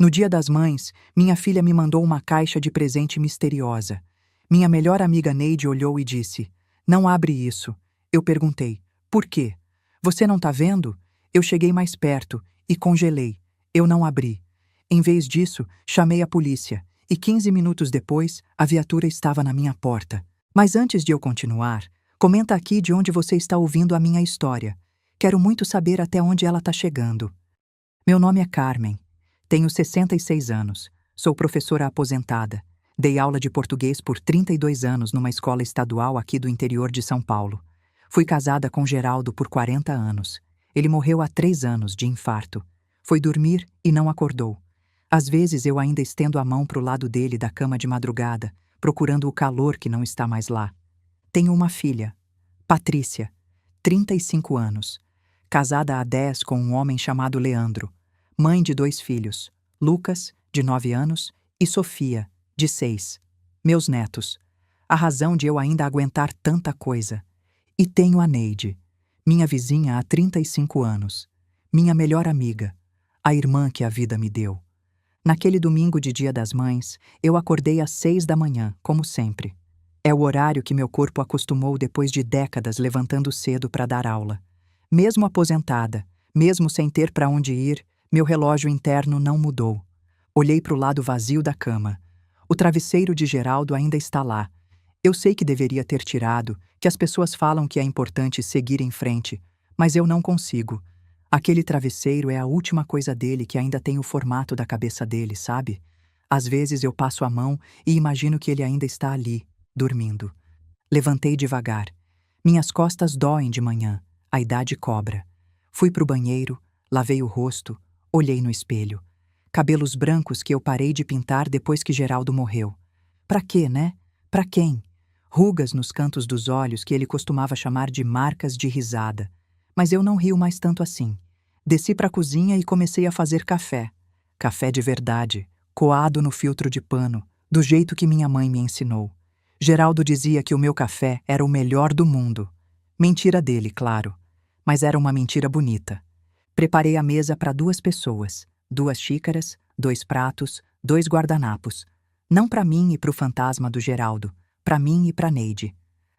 No Dia das Mães, minha filha me mandou uma caixa de presente misteriosa. Minha melhor amiga Neide olhou e disse: "Não abre isso." Eu perguntei: "Por quê?" "Você não tá vendo?" Eu cheguei mais perto e congelei. Eu não abri. Em vez disso, chamei a polícia e 15 minutos depois, a viatura estava na minha porta. Mas antes de eu continuar, comenta aqui de onde você está ouvindo a minha história. Quero muito saber até onde ela está chegando. Meu nome é Carmen. Tenho 66 anos. Sou professora aposentada. Dei aula de português por 32 anos numa escola estadual aqui do interior de São Paulo. Fui casada com Geraldo por 40 anos. Ele morreu há 3 anos de infarto. Foi dormir e não acordou. Às vezes eu ainda estendo a mão para o lado dele da cama de madrugada, procurando o calor que não está mais lá. Tenho uma filha, Patrícia, 35 anos. Casada há 10 com um homem chamado Leandro. Mãe de 2 filhos, Lucas, de 9 anos, e Sofia, de 6. Meus netos. A razão de eu ainda aguentar tanta coisa. E tenho a Neide, minha vizinha há 35 anos. Minha melhor amiga. A irmã que a vida me deu. Naquele domingo de Dia das Mães, eu acordei às 6 da manhã, como sempre. É o horário que meu corpo acostumou depois de décadas levantando cedo para dar aula. Mesmo aposentada, mesmo sem ter para onde ir, meu relógio interno não mudou. Olhei para o lado vazio da cama. O travesseiro de Geraldo ainda está lá. Eu sei que deveria ter tirado, que as pessoas falam que é importante seguir em frente, mas eu não consigo. Aquele travesseiro é a última coisa dele que ainda tem o formato da cabeça dele, sabe? Às vezes eu passo a mão e imagino que ele ainda está ali, dormindo. Levantei devagar. Minhas costas doem de manhã, a idade cobra. Fui pro banheiro, lavei o rosto, olhei no espelho. Cabelos brancos que eu parei de pintar depois que Geraldo morreu. Pra quê, né? Pra quem? Rugas nos cantos dos olhos que ele costumava chamar de marcas de risada. Mas eu não rio mais tanto assim. Desci para a cozinha e comecei a fazer café. Café de verdade, coado no filtro de pano, do jeito que minha mãe me ensinou. Geraldo dizia que o meu café era o melhor do mundo. Mentira dele, claro. Mas era uma mentira bonita. Preparei a mesa para 2 pessoas, 2 xícaras, 2 pratos, 2 guardanapos. Não para mim e para o fantasma do Geraldo, para mim e para Neide.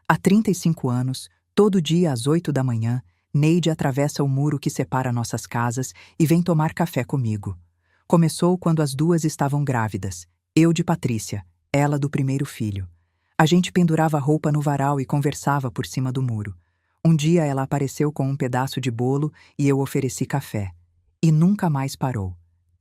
Há 35 anos, todo dia às 8 da manhã, Neide atravessa o muro que separa nossas casas e vem tomar café comigo. Começou quando as 2 estavam grávidas, eu de Patrícia, ela do primeiro filho. A gente pendurava roupa no varal e conversava por cima do muro. Um dia ela apareceu com um pedaço de bolo e eu ofereci café. E nunca mais parou.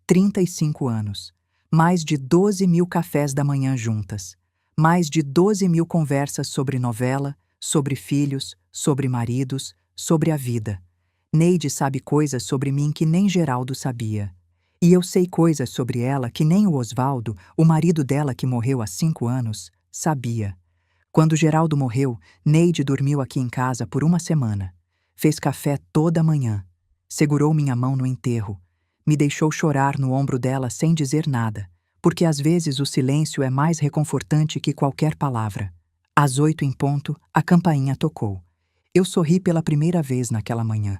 35 anos. Mais de 12.000 cafés da manhã juntas. Mais de 12.000 conversas sobre novela, sobre filhos, sobre maridos, sobre a vida. Neide sabe coisas sobre mim que nem Geraldo sabia. E eu sei coisas sobre ela que nem o Osvaldo, o marido dela que morreu há 5 anos, sabia. Quando Geraldo morreu, Neide dormiu aqui em casa por 1 semana. Fez café toda manhã. Segurou minha mão no enterro. Me deixou chorar no ombro dela sem dizer nada, porque às vezes o silêncio é mais reconfortante que qualquer palavra. Às 8 em ponto, a campainha tocou. Eu sorri pela primeira vez naquela manhã.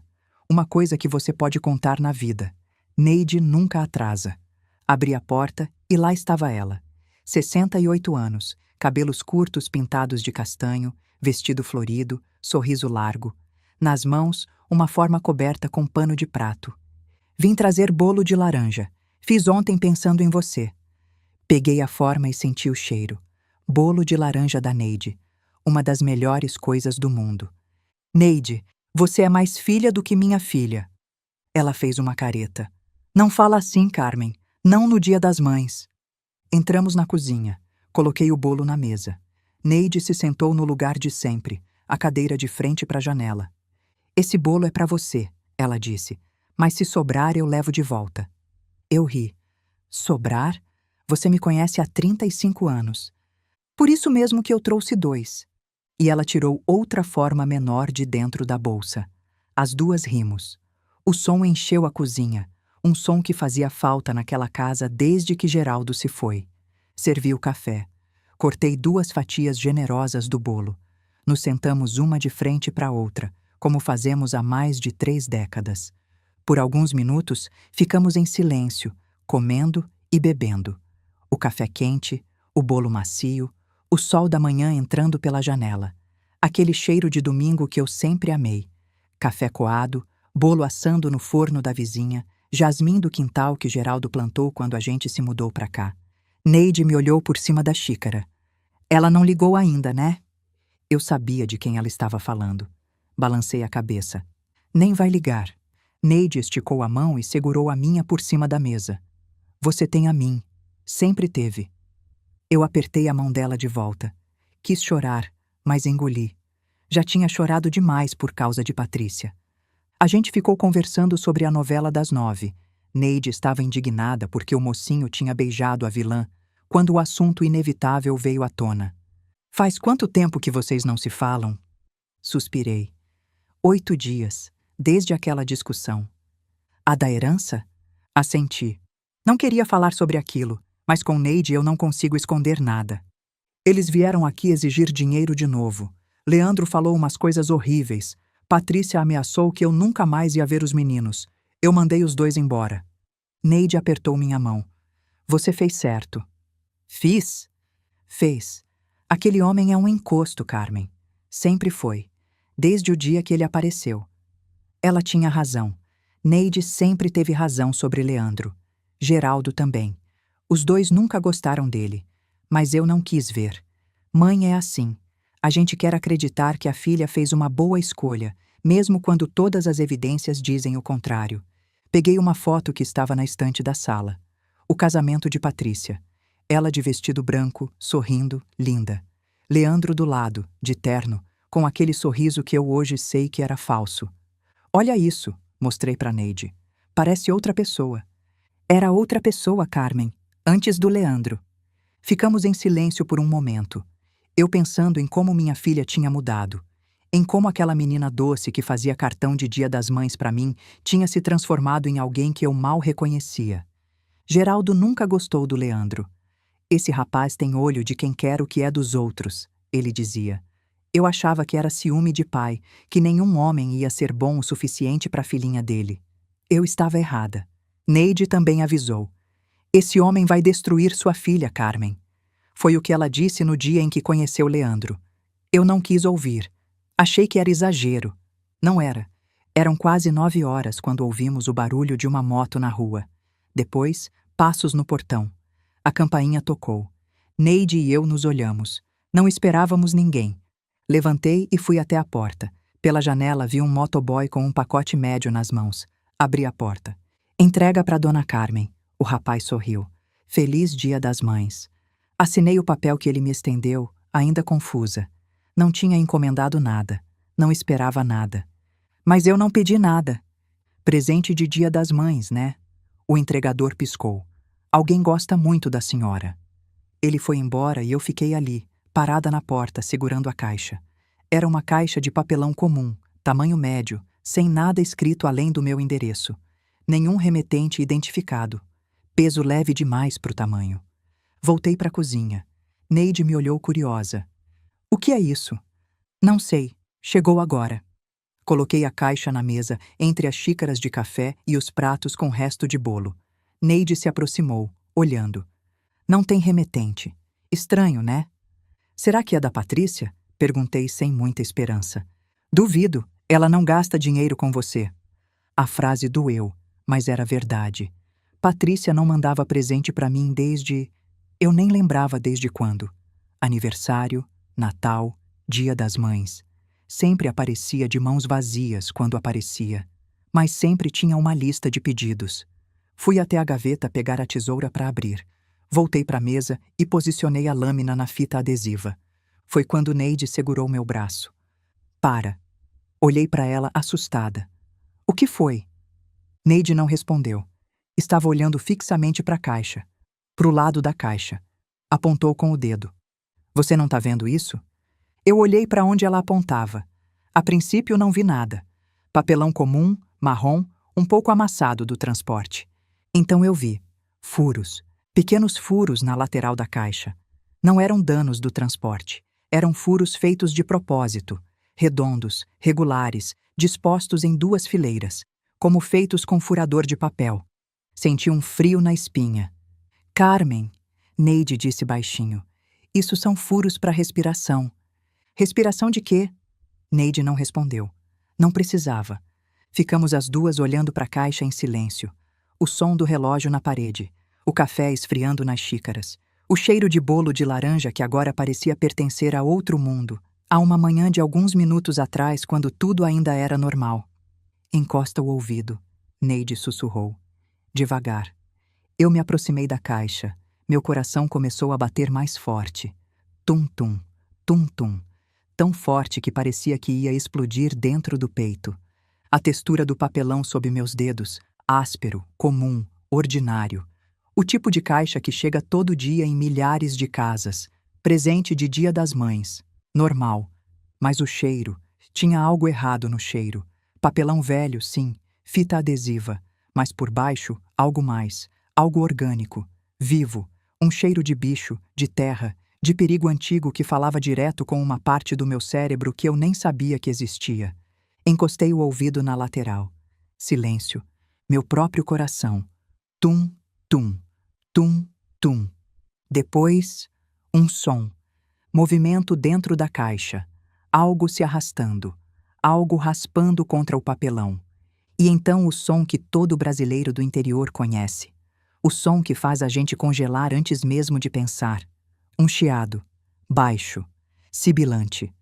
Uma coisa que você pode contar na vida. Neide nunca atrasa. Abri a porta e lá estava ela. 68 anos, cabelos curtos pintados de castanho, vestido florido, sorriso largo. Nas mãos, uma forma coberta com pano de prato. Vim trazer bolo de laranja. Fiz ontem pensando em você. Peguei a forma e senti o cheiro. Bolo de laranja da Neide. Uma das melhores coisas do mundo. Neide, você é mais filha do que minha filha. Ela fez uma careta. Não fala assim, Carmen. Não no Dia das Mães. Entramos na cozinha. Coloquei o bolo na mesa. Neide se sentou no lugar de sempre, a cadeira de frente para a janela. Esse bolo é para você, ela disse. Mas se sobrar, eu levo de volta. Eu ri. Sobrar? Você me conhece há 35 anos. Por isso mesmo que eu trouxe 2. E ela tirou outra forma menor de dentro da bolsa. As 2 rimos. O som encheu a cozinha, um som que fazia falta naquela casa desde que Geraldo se foi. Servi o café. Cortei 2 fatias generosas do bolo. Nos sentamos uma de frente para a outra, como fazemos há mais de 3 décadas. Por alguns minutos, ficamos em silêncio, comendo e bebendo. O café quente, o bolo macio, o sol da manhã entrando pela janela. Aquele cheiro de domingo que eu sempre amei. Café coado, bolo assando no forno da vizinha, jasmim do quintal que Geraldo plantou quando a gente se mudou para cá. Neide me olhou por cima da xícara. Ela não ligou ainda, né? Eu sabia de quem ela estava falando. Balancei a cabeça. Nem vai ligar. Neide esticou a mão e segurou a minha por cima da mesa. Você tem a mim. Sempre teve. Eu apertei a mão dela de volta. Quis chorar, mas engoli. Já tinha chorado demais por causa de Patrícia. A gente ficou conversando sobre a novela das 9. Neide estava indignada porque o mocinho tinha beijado a vilã, quando o assunto inevitável veio à tona. Faz quanto tempo que vocês não se falam? Suspirei. 8 dias, desde aquela discussão. A da herança? Assenti. Não queria falar sobre aquilo, mas com Neide eu não consigo esconder nada. Eles vieram aqui exigir dinheiro de novo. Leandro falou umas coisas horríveis. Patrícia ameaçou que eu nunca mais ia ver os meninos. Eu mandei os dois embora. Neide apertou minha mão. Você fez certo. Fiz? Fez. Aquele homem é um encosto, Carmen. Sempre foi. Desde o dia que ele apareceu. Ela tinha razão. Neide sempre teve razão sobre Leandro. Geraldo também. Os dois nunca gostaram dele. Mas eu não quis ver. Mãe é assim. A gente quer acreditar que a filha fez uma boa escolha, mesmo quando todas as evidências dizem o contrário. Peguei uma foto que estava na estante da sala. O casamento de Patrícia. Ela de vestido branco, sorrindo, linda. Leandro do lado, de terno, com aquele sorriso que eu hoje sei que era falso. Olha isso, mostrei para Neide. Parece outra pessoa. Era outra pessoa, Carmen, antes do Leandro. Ficamos em silêncio por um momento. Eu pensando em como minha filha tinha mudado. Em como aquela menina doce que fazia cartão de Dia das Mães para mim tinha se transformado em alguém que eu mal reconhecia. Geraldo nunca gostou do Leandro. Esse rapaz tem olho de quem quer o que é dos outros, ele dizia. Eu achava que era ciúme de pai, que nenhum homem ia ser bom o suficiente para a filhinha dele. Eu estava errada. Neide também avisou. Esse homem vai destruir sua filha, Carmen. Foi o que ela disse no dia em que conheceu Leandro. Eu não quis ouvir. Achei que era exagero. Não era. Eram quase 9 horas quando ouvimos o barulho de uma moto na rua. Depois, passos no portão. A campainha tocou. Neide e eu nos olhamos. Não esperávamos ninguém. Levantei e fui até a porta. Pela janela vi um motoboy com um pacote médio nas mãos. Abri a porta. Entrega para Dona Carmen. O rapaz sorriu. Feliz Dia das Mães. Assinei o papel que ele me estendeu, ainda confusa. Não tinha encomendado nada. Não esperava nada. Mas eu não pedi nada. Presente de Dia das Mães, né? O entregador piscou. Alguém gosta muito da senhora. Ele foi embora e eu fiquei ali, parada na porta, segurando a caixa. Era uma caixa de papelão comum, tamanho médio, sem nada escrito além do meu endereço. Nenhum remetente identificado. Peso leve demais para o tamanho. Voltei para a cozinha. Neide me olhou curiosa. O que é isso? Não sei. Chegou agora. Coloquei a caixa na mesa, entre as xícaras de café e os pratos com resto de bolo. Neide se aproximou, olhando. Não tem remetente. Estranho, né? Será que é da Patrícia? Perguntei sem muita esperança. Duvido. Ela não gasta dinheiro com você. A frase doeu, mas era verdade. Patrícia não mandava presente para mim desde... Eu nem lembrava desde quando. Aniversário, Natal, Dia das Mães. Sempre aparecia de mãos vazias quando aparecia, mas sempre tinha uma lista de pedidos. Fui até a gaveta pegar a tesoura para abrir. Voltei para a mesa e posicionei a lâmina na fita adesiva. Foi quando Neide segurou meu braço. Para. Olhei para ela assustada. O que foi? Neide não respondeu. Estava olhando fixamente para a caixa. Para o lado da caixa. Apontou com o dedo. Você não está vendo isso? Eu olhei para onde ela apontava. A princípio não vi nada. Papelão comum, marrom, um pouco amassado do transporte. Então eu vi. Furos. Pequenos furos na lateral da caixa. Não eram danos do transporte. Eram furos feitos de propósito. Redondos, regulares, dispostos em 2 fileiras, como feitos com furador de papel. Senti um frio na espinha. Carmen, Neide disse baixinho. Isso são furos para respiração. Respiração de quê? Neide não respondeu. Não precisava. Ficamos as duas olhando para a caixa em silêncio. O som do relógio na parede. O café esfriando nas xícaras. O cheiro de bolo de laranja que agora parecia pertencer a outro mundo. A uma manhã de alguns minutos atrás, quando tudo ainda era normal. Encosta o ouvido. Neide sussurrou. Devagar. Eu me aproximei da caixa. Meu coração começou a bater mais forte. Tum-tum, tum-tum. Tão forte que parecia que ia explodir dentro do peito. A textura do papelão sob meus dedos, áspero, comum, ordinário. O tipo de caixa que chega todo dia em milhares de casas. Presente de Dia das Mães. Normal. Mas o cheiro. Tinha algo errado no cheiro. Papelão velho, sim. Fita adesiva. Mas por baixo, algo mais. Algo orgânico. Vivo. Um cheiro de bicho, de terra, de perigo antigo que falava direto com uma parte do meu cérebro que eu nem sabia que existia. Encostei o ouvido na lateral. Silêncio. Meu próprio coração. Tum, tum, tum, tum. Depois, um som. Movimento dentro da caixa. Algo se arrastando. Algo raspando contra o papelão. E então o som que todo brasileiro do interior conhece. O som que faz a gente congelar antes mesmo de pensar. Um chiado. Baixo. Sibilante.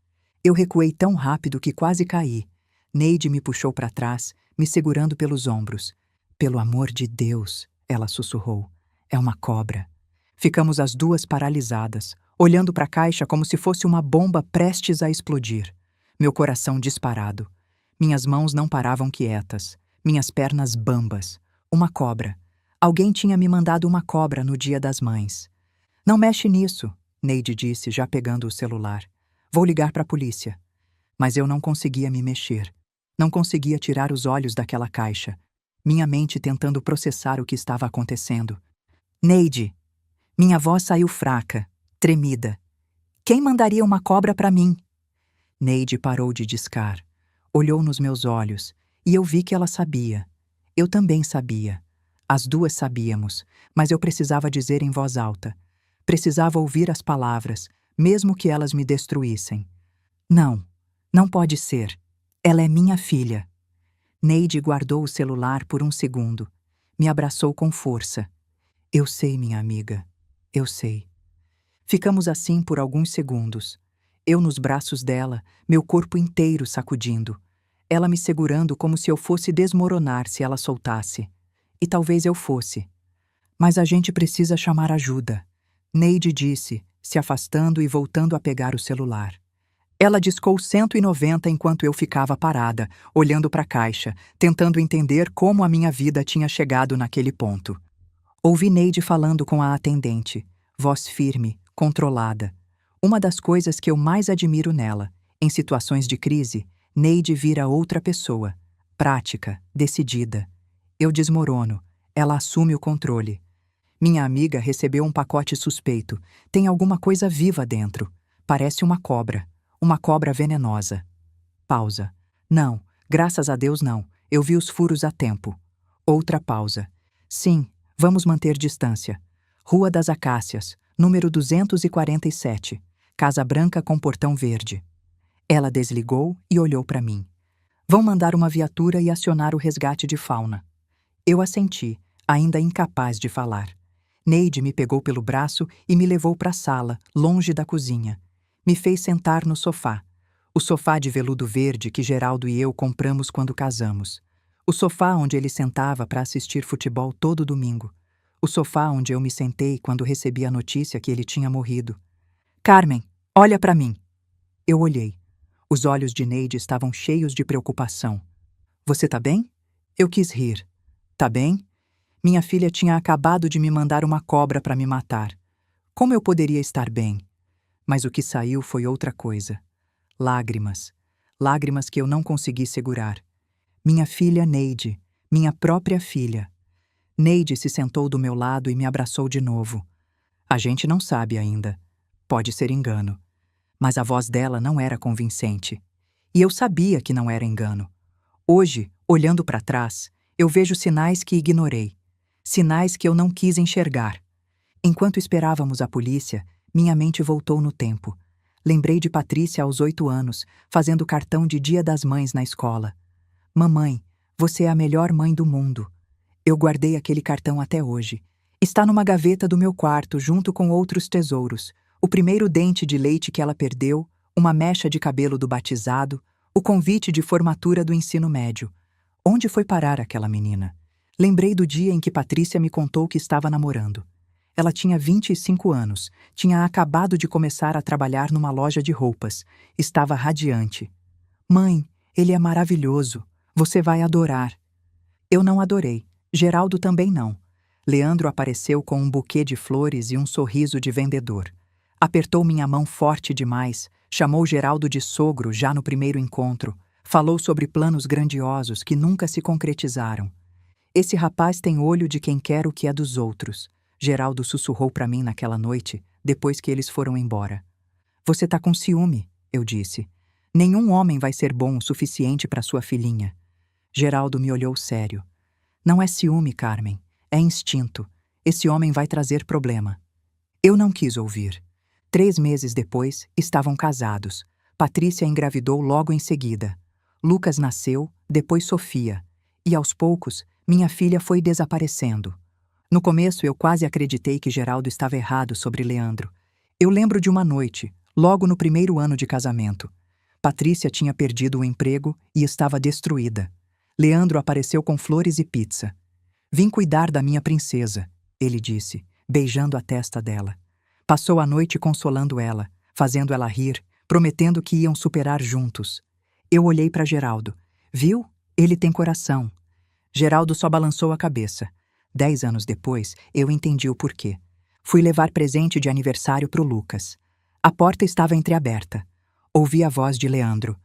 Eu recuei tão rápido que quase caí. Neide me puxou para trás, me segurando pelos ombros. Pelo amor de Deus, ela sussurrou. É uma cobra. Ficamos as duas paralisadas, olhando para a caixa como se fosse uma bomba prestes a explodir. Meu coração disparado. Minhas mãos não paravam quietas. Minhas pernas bambas. Uma cobra. Alguém tinha me mandado uma cobra no Dia das Mães. Não mexe nisso, Neide disse, já pegando o celular. Vou ligar para a polícia. Mas eu não conseguia me mexer. Não conseguia tirar os olhos daquela caixa. Minha mente tentando processar o que estava acontecendo. Neide. Minha voz saiu fraca, tremida. Quem mandaria uma cobra para mim? Neide parou de discar. Olhou nos meus olhos e eu vi que ela sabia. Eu também sabia. As duas sabíamos, mas eu precisava dizer em voz alta. Precisava ouvir as palavras, mesmo que elas me destruíssem. Não, não pode ser. Ela é minha filha. Neide guardou o celular por um segundo. Me abraçou com força. Eu sei, minha amiga. Eu sei. Ficamos assim por alguns segundos. Eu nos braços dela, meu corpo inteiro sacudindo. Ela me segurando como se eu fosse desmoronar se ela soltasse. E talvez eu fosse. Mas a gente precisa chamar ajuda. Neide disse, se afastando e voltando a pegar o celular. Ela discou 190 enquanto eu ficava parada, olhando para a caixa, tentando entender como a minha vida tinha chegado naquele ponto. Ouvi Neide falando com a atendente, voz firme, controlada. Uma das coisas que eu mais admiro nela, em situações de crise, Neide vira outra pessoa, prática, decidida. Eu desmorono, ela assume o controle. Minha amiga recebeu um pacote suspeito. Tem alguma coisa viva dentro. Parece uma cobra venenosa. Pausa. Não, graças a Deus não. Eu vi os furos a tempo. Outra pausa. Sim, vamos manter distância. Rua das Acácias, número 247. Casa branca com portão verde. Ela desligou e olhou para mim. Vão mandar uma viatura e acionar o resgate de fauna. Eu assenti, ainda incapaz de falar. Neide me pegou pelo braço e me levou para a sala, longe da cozinha. Me fez sentar no sofá. O sofá de veludo verde que Geraldo e eu compramos quando casamos. O sofá onde ele sentava para assistir futebol todo domingo. O sofá onde eu me sentei quando recebi a notícia que ele tinha morrido. Carmen, olha para mim. Eu olhei. Os olhos de Neide estavam cheios de preocupação. Você tá bem? Eu quis rir. Tá bem? Minha filha tinha acabado de me mandar uma cobra para me matar. Como eu poderia estar bem? Mas o que saiu foi outra coisa. Lágrimas. Lágrimas que eu não consegui segurar. Minha filha Neide. Minha própria filha. Neide se sentou do meu lado e me abraçou de novo. A gente não sabe ainda. Pode ser engano. Mas a voz dela não era convincente. E eu sabia que não era engano. Hoje, olhando para trás, eu vejo sinais que ignorei. Sinais que eu não quis enxergar. Enquanto esperávamos a polícia, minha mente voltou no tempo. Lembrei de Patrícia aos 8 anos, fazendo cartão de Dia das Mães na escola. Mamãe, você é a melhor mãe do mundo. Eu guardei aquele cartão até hoje. Está numa gaveta do meu quarto, junto com outros tesouros. O primeiro dente de leite que ela perdeu, uma mecha de cabelo do batizado, o convite de formatura do ensino médio. Onde foi parar aquela menina? Lembrei do dia em que Patrícia me contou que estava namorando. Ela tinha 25 anos, tinha acabado de começar a trabalhar numa loja de roupas. Estava radiante. Mãe, ele é maravilhoso. Você vai adorar. Eu não adorei. Geraldo também não. Leandro apareceu com um buquê de flores e um sorriso de vendedor. Apertou minha mão forte demais, chamou Geraldo de sogro já no primeiro encontro, falou sobre planos grandiosos que nunca se concretizaram. Esse rapaz tem olho de quem quer o que é dos outros. Geraldo sussurrou para mim naquela noite, depois que eles foram embora. Você tá com ciúme, eu disse. Nenhum homem vai ser bom o suficiente para sua filhinha. Geraldo me olhou sério. Não é ciúme, Carmen. É instinto. Esse homem vai trazer problema. Eu não quis ouvir. 3 meses depois, estavam casados. Patrícia engravidou logo em seguida. Lucas nasceu, depois Sofia. E aos poucos, minha filha foi desaparecendo. No começo, eu quase acreditei que Geraldo estava errado sobre Leandro. Eu lembro de uma noite, logo no primeiro ano de casamento. Patrícia tinha perdido o emprego e estava destruída. Leandro apareceu com flores e pizza. Vim cuidar da minha princesa, ele disse, beijando a testa dela. Passou a noite consolando ela, fazendo ela rir, prometendo que iam superar juntos. Eu olhei para Geraldo. Viu? Ele tem coração. Geraldo só balançou a cabeça. 10 anos depois, eu entendi o porquê. Fui levar presente de aniversário pro Lucas. A porta estava entreaberta. Ouvi a voz de Leandro.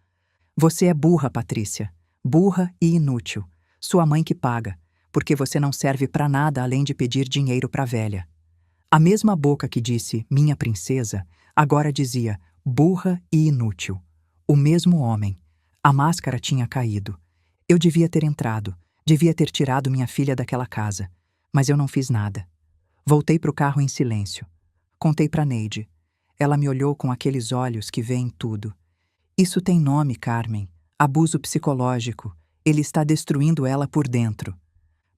Você é burra, Patrícia. Burra e inútil. Sua mãe que paga, porque você não serve para nada além de pedir dinheiro para a velha. A mesma boca que disse minha princesa, agora dizia burra e inútil. O mesmo homem. A máscara tinha caído. Eu devia ter entrado, devia ter tirado minha filha daquela casa, mas eu não fiz nada. Voltei para o carro em silêncio. Contei para Neide. Ela me olhou com aqueles olhos que veem tudo. Isso tem nome, Carmen. Abuso psicológico. Ele está destruindo ela por dentro.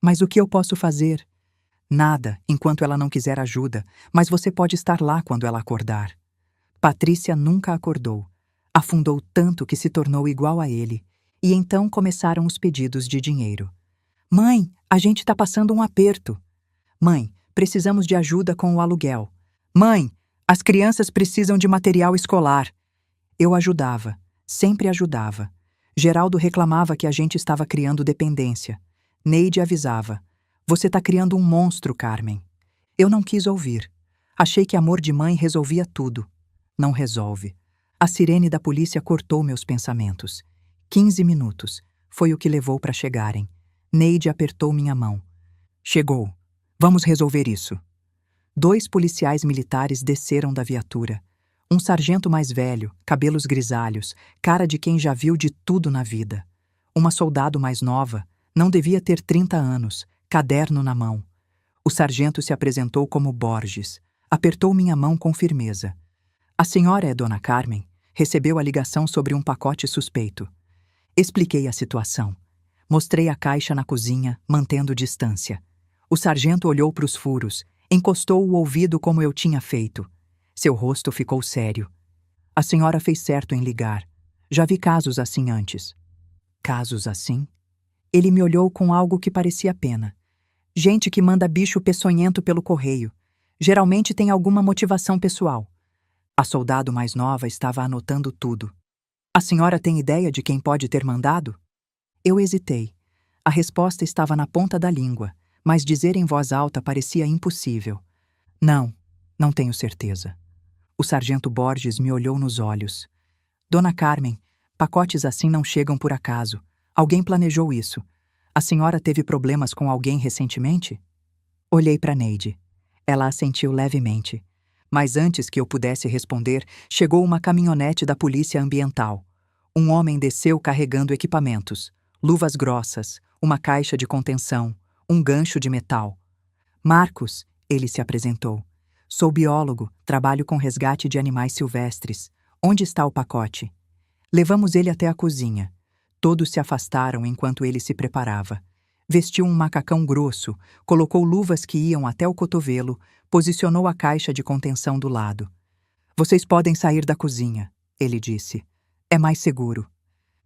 Mas o que eu posso fazer? Nada, enquanto ela não quiser ajuda, mas você pode estar lá quando ela acordar. Patrícia nunca acordou. Afundou tanto que se tornou igual a ele. E então começaram os pedidos de dinheiro. Mãe, a gente está passando um aperto. Mãe, precisamos de ajuda com o aluguel. Mãe, as crianças precisam de material escolar. Eu ajudava, sempre ajudava. Geraldo reclamava que a gente estava criando dependência. Neide avisava. Você está criando um monstro, Carmen. Eu não quis ouvir. Achei que amor de mãe resolvia tudo. Não resolve. A sirene da polícia cortou meus pensamentos. 15 minutos. Foi o que levou para chegarem. Neide apertou minha mão. Chegou. Vamos resolver isso. 2 policiais militares desceram da viatura. Um sargento mais velho, cabelos grisalhos, cara de quem já viu de tudo na vida. Uma soldado mais nova, não devia ter 30 anos, caderno na mão. O sargento se apresentou como Borges. Apertou minha mão com firmeza. A senhora é Dona Carmen? Recebeu a ligação sobre um pacote suspeito. Expliquei a situação. Mostrei a caixa na cozinha, mantendo distância. O sargento olhou para os furos, encostou o ouvido como eu tinha feito. Seu rosto ficou sério. A senhora fez certo em ligar. Já vi casos assim antes. Casos assim? Ele me olhou com algo que parecia pena. Gente que manda bicho peçonhento pelo correio. Geralmente tem alguma motivação pessoal. A soldado mais nova estava anotando tudo. A senhora tem ideia de quem pode ter mandado? Eu hesitei. A resposta estava na ponta da língua, mas dizer em voz alta parecia impossível. Não tenho certeza. O sargento Borges me olhou nos olhos. Dona Carmen, pacotes assim não chegam por acaso. Alguém planejou isso. A senhora teve problemas com alguém recentemente? Olhei para Neide. Ela assentiu levemente. Mas antes que eu pudesse responder, chegou uma caminhonete da polícia ambiental. Um homem desceu carregando equipamentos, luvas grossas, uma caixa de contenção, um gancho de metal. Marcos, ele se apresentou. Sou biólogo, trabalho com resgate de animais silvestres. Onde está o pacote? Levamos ele até a cozinha. Todos se afastaram enquanto ele se preparava. Vestiu um macacão grosso, colocou luvas que iam até o cotovelo, posicionou a caixa de contenção do lado. Vocês podem sair da cozinha, ele disse. É mais seguro.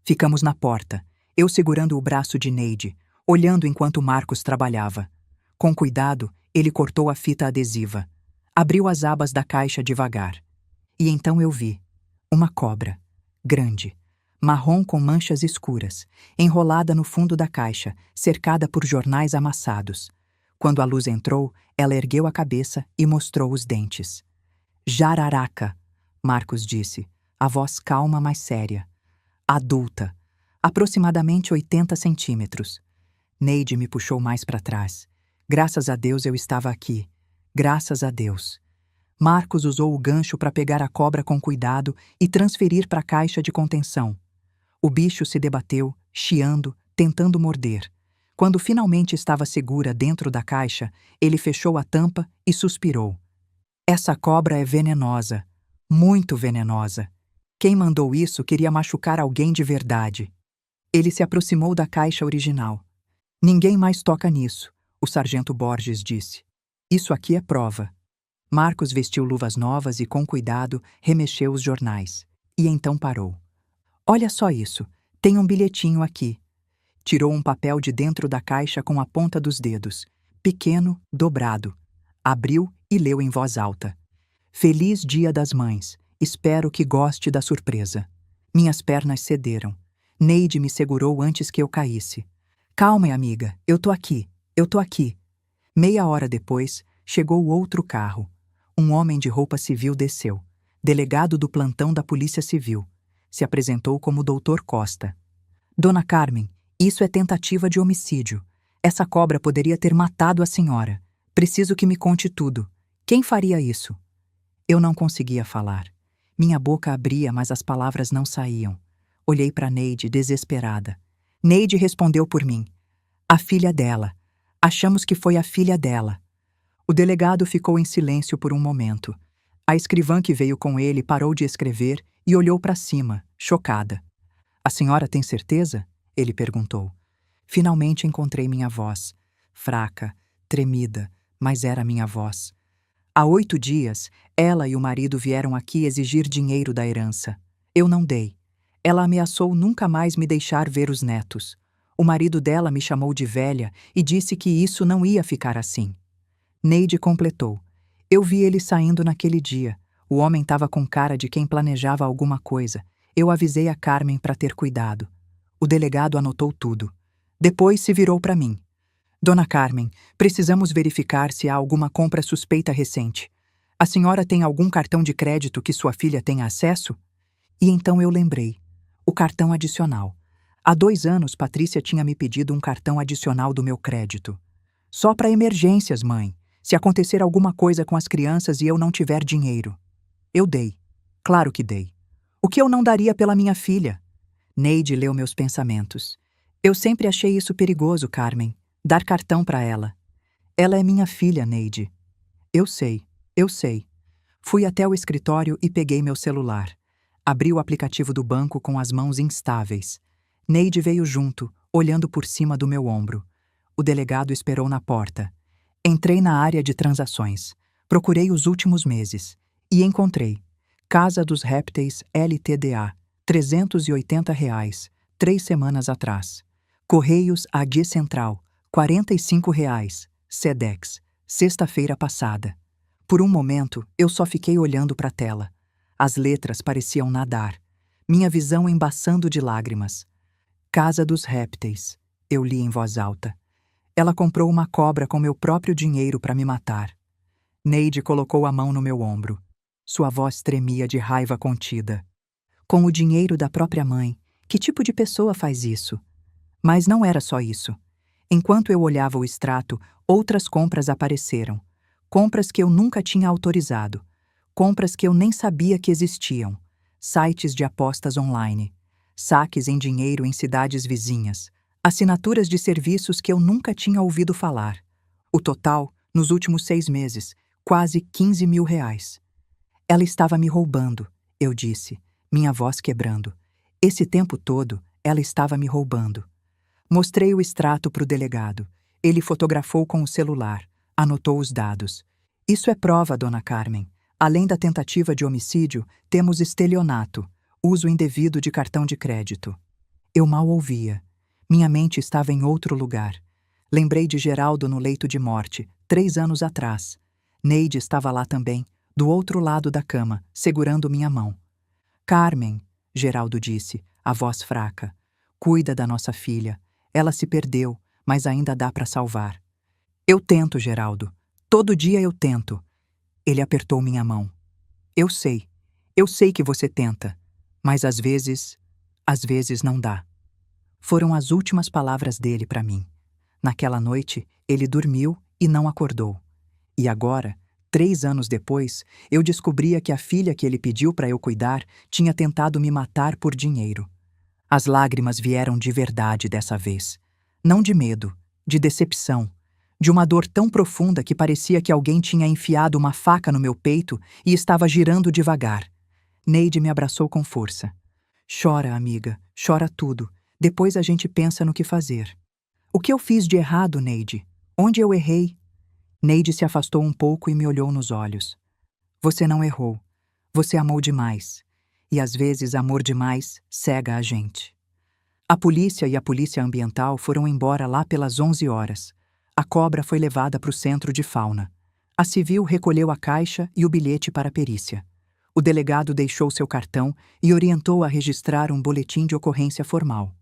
Ficamos na porta, eu segurando o braço de Neide, olhando enquanto Marcos trabalhava. Com cuidado, ele cortou a fita adesiva. Abriu as abas da caixa devagar. E então eu vi uma cobra, grande, marrom com manchas escuras, enrolada no fundo da caixa, cercada por jornais amassados. Quando a luz entrou, ela ergueu a cabeça e mostrou os dentes. Jararaca, Marcos disse, a voz calma, mas séria. Adulta, aproximadamente 80 centímetros. Neide me puxou mais para trás. Graças a Deus eu estava aqui. Graças a Deus. Marcos usou o gancho para pegar a cobra com cuidado e transferir para a caixa de contenção. O bicho se debateu, chiando, tentando morder. Quando finalmente estava segura dentro da caixa, ele fechou a tampa e suspirou. Essa cobra é venenosa, muito venenosa. Quem mandou isso queria machucar alguém de verdade. Ele se aproximou da caixa original. Ninguém mais toca nisso, o sargento Borges disse. Isso aqui é prova. Marcos vestiu luvas novas e, com cuidado, remexeu os jornais. E então parou. Olha só isso, tem um bilhetinho aqui. Tirou um papel de dentro da caixa com a ponta dos dedos, pequeno, dobrado. Abriu e leu em voz alta. Feliz Dia das Mães. Espero que goste da surpresa. Minhas pernas cederam. Neide me segurou antes que eu caísse. Calma, amiga, eu tô aqui. Meia hora depois, chegou outro carro. Um homem de roupa civil desceu. Delegado do plantão da Polícia Civil. Se apresentou como Dr. Costa. Dona Carmen, isso é tentativa de homicídio. Essa cobra poderia ter matado a senhora. Preciso que me conte tudo. Quem faria isso? Eu não conseguia falar. Minha boca abria, mas as palavras não saíam. Olhei para Neide, desesperada. Neide respondeu por mim. A filha dela. Achamos que foi a filha dela. O delegado ficou em silêncio por um momento. A escrivã que veio com ele parou de escrever e olhou para cima, chocada. A senhora tem certeza? Ele perguntou. Finalmente encontrei minha voz. Fraca, tremida, mas era minha voz. Há 8 dias, ela e o marido vieram aqui exigir dinheiro da herança. Eu não dei. Ela ameaçou nunca mais me deixar ver os netos. O marido dela me chamou de velha e disse que isso não ia ficar assim. Neide completou. Eu vi ele saindo naquele dia. O homem estava com cara de quem planejava alguma coisa. Eu avisei a Carmen para ter cuidado. O delegado anotou tudo. Depois se virou para mim. Dona Carmen, precisamos verificar se há alguma compra suspeita recente. A senhora tem algum cartão de crédito que sua filha tenha acesso? E então eu lembrei. O cartão adicional. Há 2 anos, Patrícia tinha me pedido um cartão adicional do meu crédito. Só para emergências, mãe. Se acontecer alguma coisa com as crianças e eu não tiver dinheiro. Eu dei. Claro que dei. O que eu não daria pela minha filha? Neide leu meus pensamentos. Eu sempre achei isso perigoso, Carmen. Dar cartão para ela. Ela é minha filha, Neide. Eu sei. Fui até o escritório e peguei meu celular. Abri o aplicativo do banco com as mãos instáveis. Neide veio junto, olhando por cima do meu ombro. O delegado esperou na porta. Entrei na área de transações. Procurei os últimos meses. E encontrei. Casa dos Répteis LTDA, R$ 380, 3 semanas atrás. Correios AG Central, R$ 45, Sedex, sexta-feira passada. Por um momento, eu só fiquei olhando para a tela. As letras pareciam nadar. Minha visão embaçando de lágrimas. Casa dos Répteis, eu li em voz alta. Ela comprou uma cobra com meu próprio dinheiro para me matar. Neide colocou a mão no meu ombro. Sua voz tremia de raiva contida. Com o dinheiro da própria mãe, que tipo de pessoa faz isso? Mas não era só isso. Enquanto eu olhava o extrato, outras compras apareceram. Compras que eu nunca tinha autorizado. Compras que eu nem sabia que existiam. Sites de apostas online. Saques em dinheiro em cidades vizinhas. Assinaturas de serviços que eu nunca tinha ouvido falar. O total, Nos últimos 6 meses, quase 15 mil reais. Ela estava me roubando, eu disse, minha voz quebrando. Esse tempo todo, ela estava me roubando. Mostrei o extrato para o delegado. Ele fotografou com o celular, anotou os dados. Isso é prova, dona Carmen. Além da tentativa de homicídio, temos estelionato, uso indevido de cartão de crédito. Eu mal ouvia. Minha mente estava em outro lugar. Lembrei de Geraldo no leito de morte, 3 anos atrás. Neide estava lá também, do outro lado da cama, segurando minha mão. Carmen, Geraldo disse, a voz fraca, cuida da nossa filha. Ela se perdeu, mas ainda dá para salvar. Eu tento, Geraldo. Todo dia eu tento. Ele apertou minha mão. Eu sei que você tenta, mas às vezes não dá. Foram as últimas palavras dele para mim. Naquela noite, ele dormiu e não acordou. E agora, 3 anos depois, eu descobria que a filha que ele pediu para eu cuidar tinha tentado me matar por dinheiro. As lágrimas vieram de verdade dessa vez. Não de medo, de decepção, de uma dor tão profunda que parecia que alguém tinha enfiado uma faca no meu peito e estava girando devagar. Neide me abraçou com força. Chora, amiga, chora tudo. Depois a gente pensa no que fazer. O que eu fiz de errado, Neide? Onde eu errei? Neide se afastou um pouco e me olhou nos olhos. Você não errou. Você amou demais. E às vezes amor demais cega a gente. A polícia e a polícia ambiental foram embora lá pelas 11 horas. A cobra foi levada para o centro de fauna. A civil recolheu a caixa e o bilhete para a perícia. O delegado deixou seu cartão e orientou a registrar um boletim de ocorrência formal.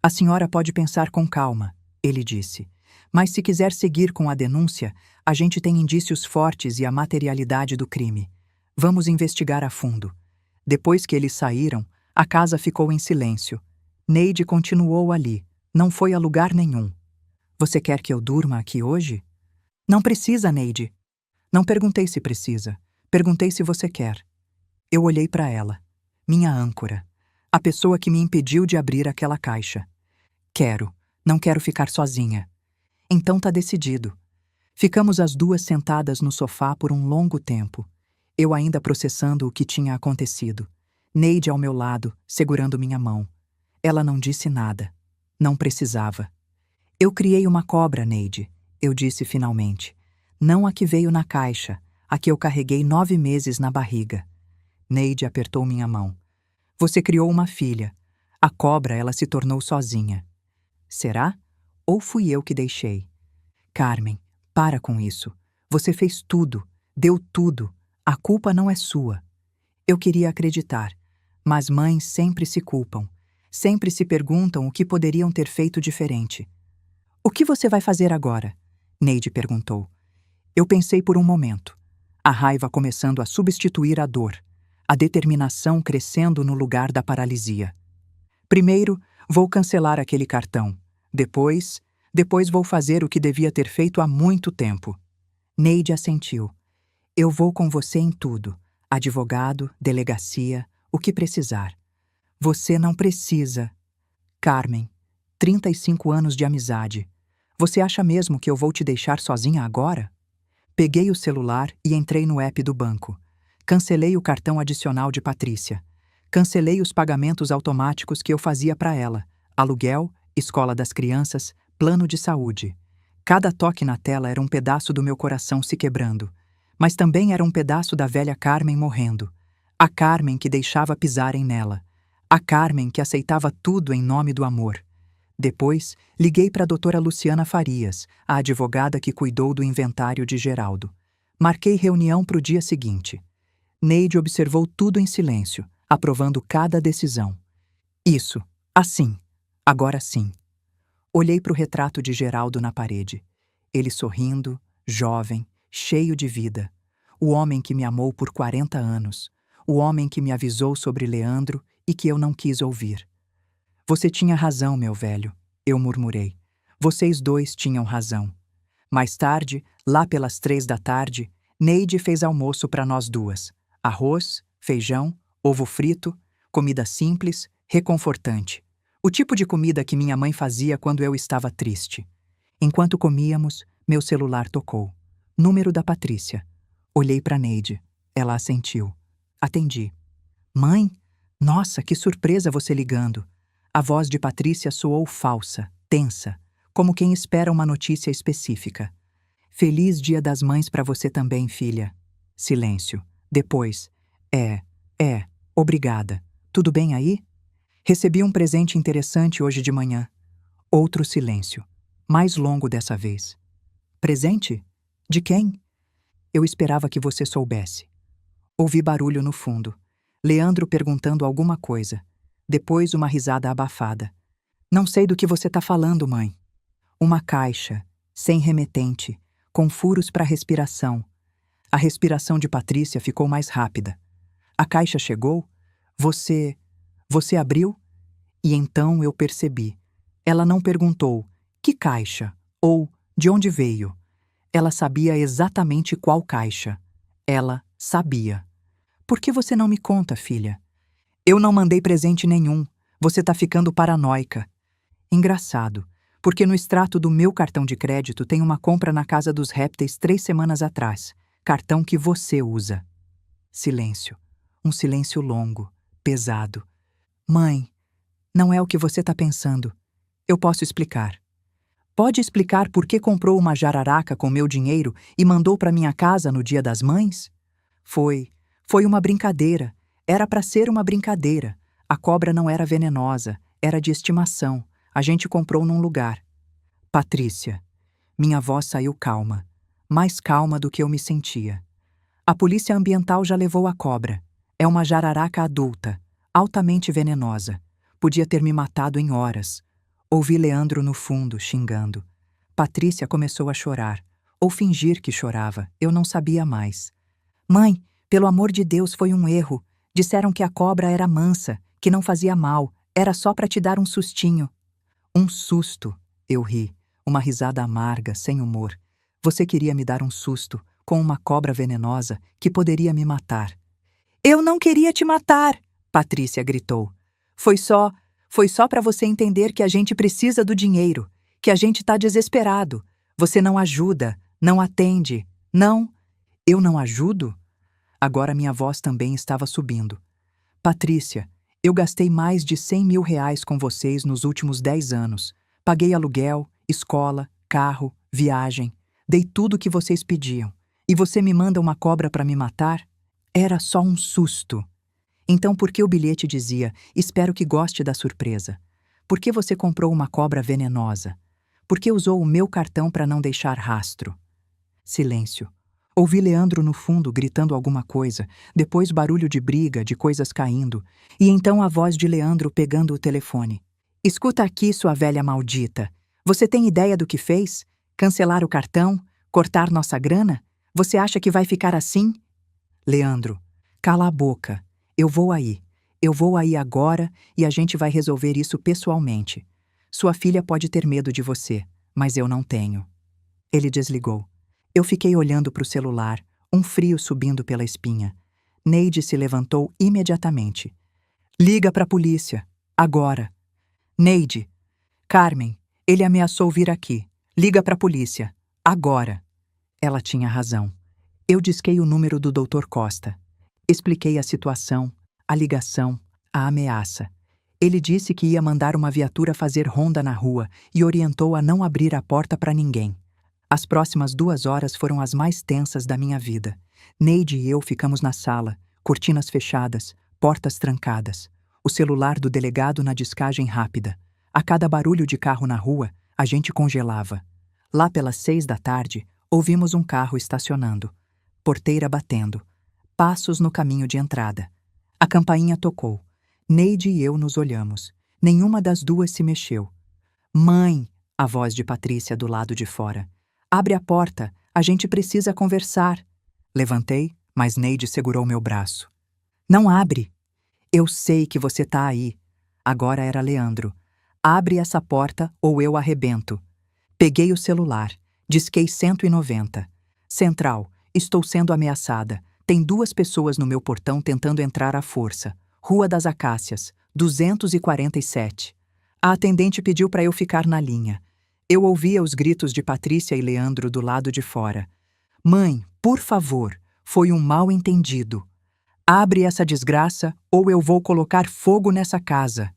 A senhora pode pensar com calma, ele disse. Mas se quiser seguir com a denúncia, a gente tem indícios fortes e a materialidade do crime. Vamos investigar a fundo. Depois que eles saíram, a casa ficou em silêncio. Neide continuou ali. Não foi a lugar nenhum. Você quer que eu durma aqui hoje? Não precisa, Neide. Não perguntei se precisa. Perguntei se você quer. Eu olhei para ela. Minha âncora. A pessoa que me impediu de abrir aquela caixa. Quero. Não quero ficar sozinha. Então tá decidido. Ficamos as duas sentadas no sofá por um longo tempo. Eu ainda processando o que tinha acontecido. Neide ao meu lado, segurando minha mão. Ela não disse nada. Não precisava. Eu criei uma cobra, Neide, eu disse finalmente. Não a que veio na caixa, a que eu carreguei 9 meses na barriga. Neide apertou minha mão. Você criou uma filha. A cobra, ela se tornou sozinha. Será? Ou fui eu que deixei? Carmen, para com isso. Você fez tudo, deu tudo. A culpa não é sua. Eu queria acreditar, mas mães sempre se culpam. Sempre se perguntam o que poderiam ter feito diferente. O que você vai fazer agora? Neide perguntou. Eu pensei por um momento. A raiva começando a substituir a dor. A determinação crescendo no lugar da paralisia. Primeiro, vou cancelar aquele cartão. Depois vou fazer o que devia ter feito há muito tempo. Neide assentiu. Eu vou com você em tudo. Advogado, delegacia, o que precisar. Você não precisa. Carmen, 35 anos de amizade. Você acha mesmo que eu vou te deixar sozinha agora? Peguei o celular e entrei no app do banco. Cancelei o cartão adicional de Patrícia. Cancelei os pagamentos automáticos que eu fazia para ela. Aluguel, escola das crianças, plano de saúde. Cada toque na tela era um pedaço do meu coração se quebrando. Mas também era um pedaço da velha Carmen morrendo. A Carmen que deixava pisarem nela. A Carmen que aceitava tudo em nome do amor. Depois, liguei para a doutora Luciana Farias, a advogada que cuidou do inventário de Geraldo. Marquei reunião para o dia seguinte. Neide observou tudo em silêncio, aprovando cada decisão. Isso, assim, agora sim. Olhei para o retrato de Geraldo na parede. Ele sorrindo, jovem, cheio de vida. O homem que me amou por 40 anos. O homem que me avisou sobre Leandro e que eu não quis ouvir. Você tinha razão, meu velho, eu murmurei. Vocês dois tinham razão. Mais tarde, lá pelas 3 da tarde, Neide fez almoço para nós duas. Arroz, feijão, ovo frito, comida simples, reconfortante. O tipo de comida que minha mãe fazia quando eu estava triste. Enquanto comíamos, meu celular tocou. Número da Patrícia. Olhei para Neide. Ela assentiu. Atendi. Mãe? Nossa, que surpresa você ligando. A voz de Patrícia soou falsa, tensa, como quem espera uma notícia específica. Feliz Dia das Mães para você também, filha. Silêncio. Depois. Obrigada. Tudo bem aí? Recebi um presente interessante hoje de manhã. Outro silêncio. Mais longo dessa vez. Presente? De quem? Eu esperava que você soubesse. Ouvi barulho no fundo. Leandro perguntando alguma coisa. Depois uma risada abafada. Não sei do que você tá falando, mãe. Uma caixa, sem remetente, com furos para respiração. A respiração de Patrícia ficou mais rápida. A caixa chegou? Você abriu? E então eu percebi. Ela não perguntou, que caixa? Ou, de onde veio? Ela sabia exatamente qual caixa. Ela sabia. Por que você não me conta, filha? Eu não mandei presente nenhum. Você tá ficando paranoica. Engraçado, porque no extrato do meu cartão de crédito tem uma compra na Casa dos Répteis 3 semanas atrás. Cartão que você usa. Silêncio. Um silêncio longo, pesado. Mãe, não é o que você tá pensando. Eu posso explicar. Pode explicar por que comprou uma jararaca com meu dinheiro e mandou para minha casa no Dia das Mães? Foi uma brincadeira. Era para ser uma brincadeira. A cobra não era venenosa, era de estimação. A gente comprou num lugar. Patrícia. Minha voz saiu calma. Mais calma do que eu me sentia. A polícia ambiental já levou a cobra. É uma jararaca adulta, altamente venenosa. Podia ter me matado em horas. Ouvi Leandro no fundo, xingando. Patrícia começou a chorar, ou fingir que chorava, eu não sabia mais. Mãe, pelo amor de Deus, foi um erro. Disseram que a cobra era mansa, que não fazia mal, era só para te dar um sustinho. Um susto, eu ri, uma risada amarga, sem humor. Você queria me dar um susto, com uma cobra venenosa que poderia me matar. Eu não queria te matar, Patrícia gritou. Foi só para você entender que a gente precisa do dinheiro, que a gente tá desesperado. Você não ajuda, não atende, não. Eu não ajudo? Agora minha voz também estava subindo. Patrícia, eu gastei mais de 100 mil reais com vocês nos últimos 10 anos. Paguei aluguel, escola, carro, viagem. Dei tudo o que vocês pediam. E você me manda uma cobra para me matar? Era só um susto. Então por que o bilhete dizia, espero que goste da surpresa? Por que você comprou uma cobra venenosa? Por que usou o meu cartão para não deixar rastro? Silêncio. Ouvi Leandro no fundo gritando alguma coisa, depois barulho de briga, de coisas caindo, e então a voz de Leandro pegando o telefone. Escuta aqui, sua velha maldita. Você tem ideia do que fez? Cancelar o cartão? Cortar nossa grana? Você acha que vai ficar assim? Leandro, cala a boca. Eu vou aí. Eu vou aí agora e a gente vai resolver isso pessoalmente. Sua filha pode ter medo de você, mas eu não tenho. Ele desligou. Eu fiquei olhando para o celular, um frio subindo pela espinha. Neide se levantou imediatamente. Liga para a polícia. Agora. Neide. Carmen, ele ameaçou vir aqui. Liga para a polícia. Agora. Ela tinha razão. Eu disquei o número do Dr. Costa. Expliquei a situação, a ligação, a ameaça. Ele disse que ia mandar uma viatura fazer ronda na rua e orientou a não abrir a porta para ninguém. As próximas 2 horas foram as mais tensas da minha vida. Neide e eu ficamos na sala, cortinas fechadas, portas trancadas. O celular do delegado na descagem rápida. A cada barulho de carro na rua, a gente congelava. Lá pelas 6 da tarde, ouvimos um carro estacionando. Porteira batendo. Passos no caminho de entrada. A campainha tocou. Neide e eu nos olhamos. Nenhuma das duas se mexeu. Mãe! A voz de Patrícia do lado de fora. Abre a porta, a gente precisa conversar. Levantei, mas Neide segurou meu braço. Não abre. Eu sei que você tá aí. Agora era Leandro. Abre essa porta ou eu arrebento. Peguei o celular. Disquei 190. Central, estou sendo ameaçada. Tem 2 pessoas no meu portão tentando entrar à força. Rua das Acácias, 247. A atendente pediu para eu ficar na linha. Eu ouvia os gritos de Patrícia e Leandro do lado de fora. Mãe, por favor, foi um mal-entendido. Abre essa desgraça ou eu vou colocar fogo nessa casa.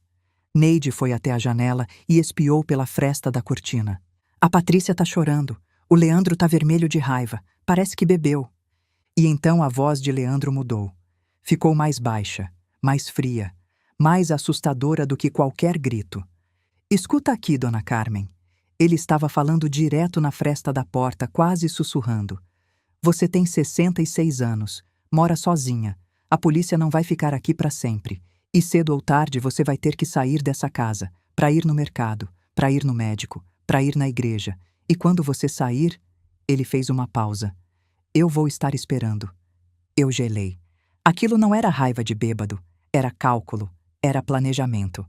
Neide foi até a janela e espiou pela fresta da cortina. A Patrícia tá chorando. O Leandro tá vermelho de raiva. Parece que bebeu. E então a voz de Leandro mudou. Ficou mais baixa, mais fria, mais assustadora do que qualquer grito. Escuta aqui, Dona Carmen. Ele estava falando direto na fresta da porta, quase sussurrando. Você tem 66 anos, mora sozinha. A polícia não vai ficar aqui para sempre. E cedo ou tarde você vai ter que sair dessa casa, para ir no mercado, para ir no médico, para ir na igreja. E quando você sair, ele fez uma pausa. Eu vou estar esperando. Eu gelei. Aquilo não era raiva de bêbado, era cálculo, era planejamento.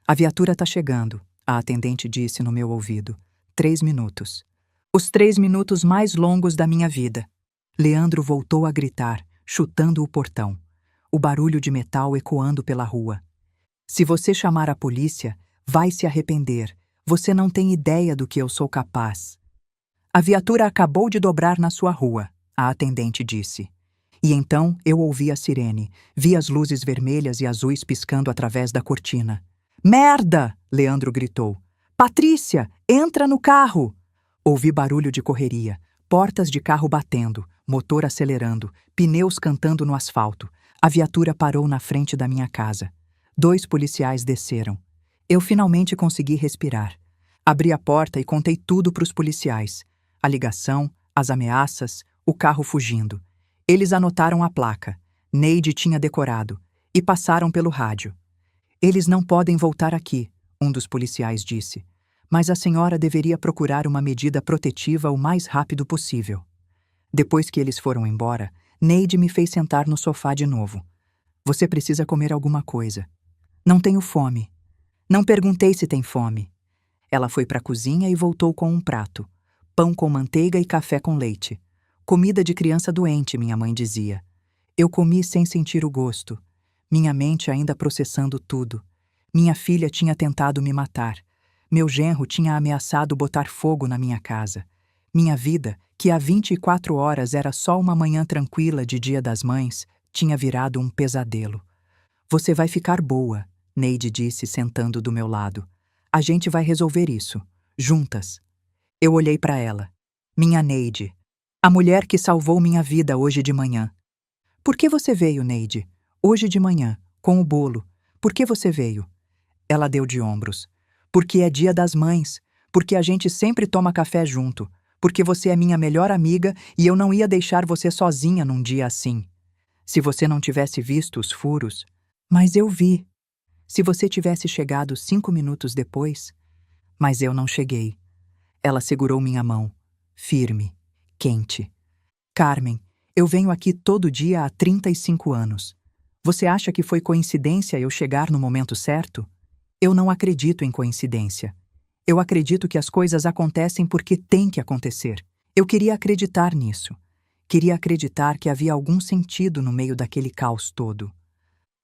A viatura tá chegando, a atendente disse no meu ouvido. 3 minutos. Os 3 minutos mais longos da minha vida. Leandro voltou a gritar, chutando o portão. O barulho de metal ecoando pela rua. Se você chamar a polícia, vai se arrepender. Você não tem ideia do que eu sou capaz. A viatura acabou de dobrar na sua rua, a atendente disse. E então eu ouvi a sirene, vi as luzes vermelhas e azuis piscando através da cortina. Merda! Leandro gritou. Patrícia, entra no carro! Ouvi barulho de correria, portas de carro batendo, motor acelerando, pneus cantando no asfalto. A viatura parou na frente da minha casa. 2 policiais desceram. Eu finalmente consegui respirar. Abri a porta e contei tudo para os policiais. A ligação, as ameaças, o carro fugindo. Eles anotaram a placa. Neide tinha decorado. E passaram pelo rádio. Eles não podem voltar aqui, um dos policiais disse. Mas a senhora deveria procurar uma medida protetiva o mais rápido possível. Depois que eles foram embora, Neide me fez sentar no sofá de novo. Você precisa comer alguma coisa. Não tenho fome. Não perguntei se tem fome. Ela foi para a cozinha e voltou com um prato. Pão com manteiga e café com leite. Comida de criança doente, minha mãe dizia. Eu comi sem sentir o gosto. Minha mente ainda processando tudo. Minha filha tinha tentado me matar. Meu genro tinha ameaçado botar fogo na minha casa. Minha vida, que há 24 horas era só uma manhã tranquila de Dia das Mães, tinha virado um pesadelo. Você vai ficar boa, Neide disse sentando do meu lado. A gente vai resolver isso, juntas. Eu olhei para ela. Minha Neide. A mulher que salvou minha vida hoje de manhã. Por que você veio, Neide? Hoje de manhã, com o bolo. Por que você veio? Ela deu de ombros. Porque é Dia das Mães. Porque a gente sempre toma café junto. Porque você é minha melhor amiga e eu não ia deixar você sozinha num dia assim. Se você não tivesse visto os furos... Mas eu vi. Se você tivesse chegado 5 minutos depois... Mas eu não cheguei. Ela segurou minha mão. Firme. Quente. Carmen, eu venho aqui todo dia há 35 anos. Você acha que foi coincidência eu chegar no momento certo? Eu não acredito em coincidência. Eu acredito que as coisas acontecem porque têm que acontecer. Eu queria acreditar nisso. Queria acreditar que havia algum sentido no meio daquele caos todo.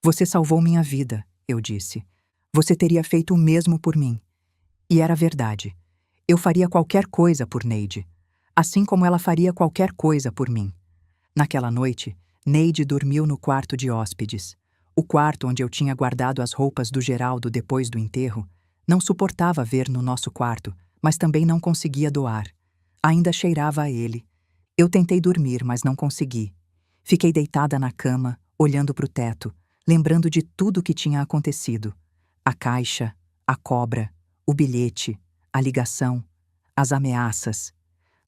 Você salvou minha vida, eu disse. Você teria feito o mesmo por mim. E era verdade. Eu faria qualquer coisa por Neide, assim como ela faria qualquer coisa por mim. Naquela noite, Neide dormiu no quarto de hóspedes. O quarto onde eu tinha guardado as roupas do Geraldo depois do enterro. Não suportava ver no nosso quarto, mas também não conseguia doar. Ainda cheirava a ele. Eu tentei dormir, mas não consegui. Fiquei deitada na cama, olhando para o teto, lembrando de tudo o que tinha acontecido. A caixa, a cobra, o bilhete, a ligação, as ameaças.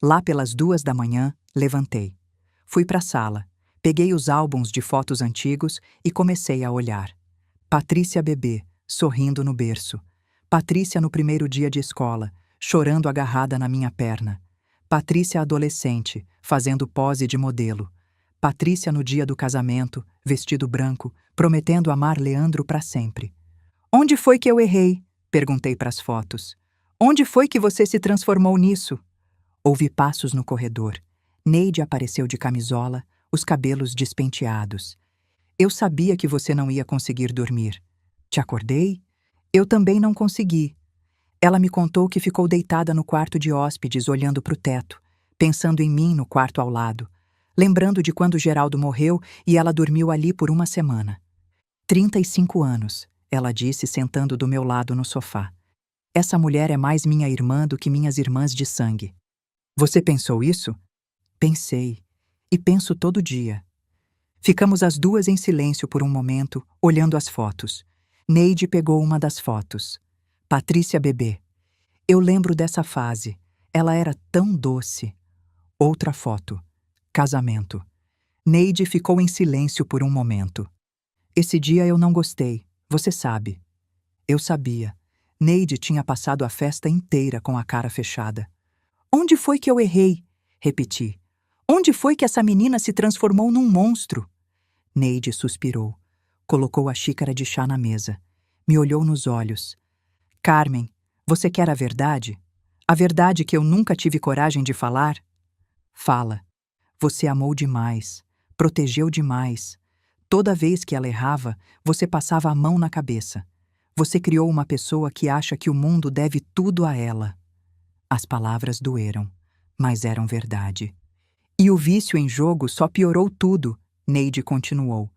Lá pelas 2 da manhã, levantei. Fui para a sala, peguei os álbuns de fotos antigos e comecei a olhar. Patrícia bebê, sorrindo no berço. Patrícia no primeiro dia de escola, chorando agarrada na minha perna. Patrícia adolescente, fazendo pose de modelo. Patrícia no dia do casamento, vestido branco, prometendo amar Leandro para sempre. Onde foi que eu errei? Perguntei para as fotos. Onde foi que você se transformou nisso? Ouvi passos no corredor. Neide apareceu de camisola, os cabelos despenteados. Eu sabia que você não ia conseguir dormir. Te acordei? Eu também não consegui. Ela me contou que ficou deitada no quarto de hóspedes olhando para o teto, pensando em mim no quarto ao lado, lembrando de quando Geraldo morreu e ela dormiu ali por uma semana. 35 anos, ela disse sentando do meu lado no sofá. Essa mulher é mais minha irmã do que minhas irmãs de sangue. Você pensou isso? Pensei. E penso todo dia. Ficamos as duas em silêncio por um momento, olhando as fotos. Neide pegou uma das fotos. Patrícia bebê. Eu lembro dessa fase. Ela era tão doce. Outra foto. Casamento. Neide ficou em silêncio por um momento. Esse dia eu não gostei, você sabe. Eu sabia. Neide tinha passado a festa inteira com a cara fechada. Onde foi que eu errei? Repeti. Onde foi que essa menina se transformou num monstro? Neide suspirou. Colocou a xícara de chá na mesa. Me olhou nos olhos. Carmen, você quer a verdade? A verdade que eu nunca tive coragem de falar? Fala. Você amou demais. Protegeu demais. Toda vez que ela errava, você passava a mão na cabeça. Você criou uma pessoa que acha que o mundo deve tudo a ela. As palavras doeram, mas eram verdade. E o vício em jogo só piorou tudo, Neide continuou.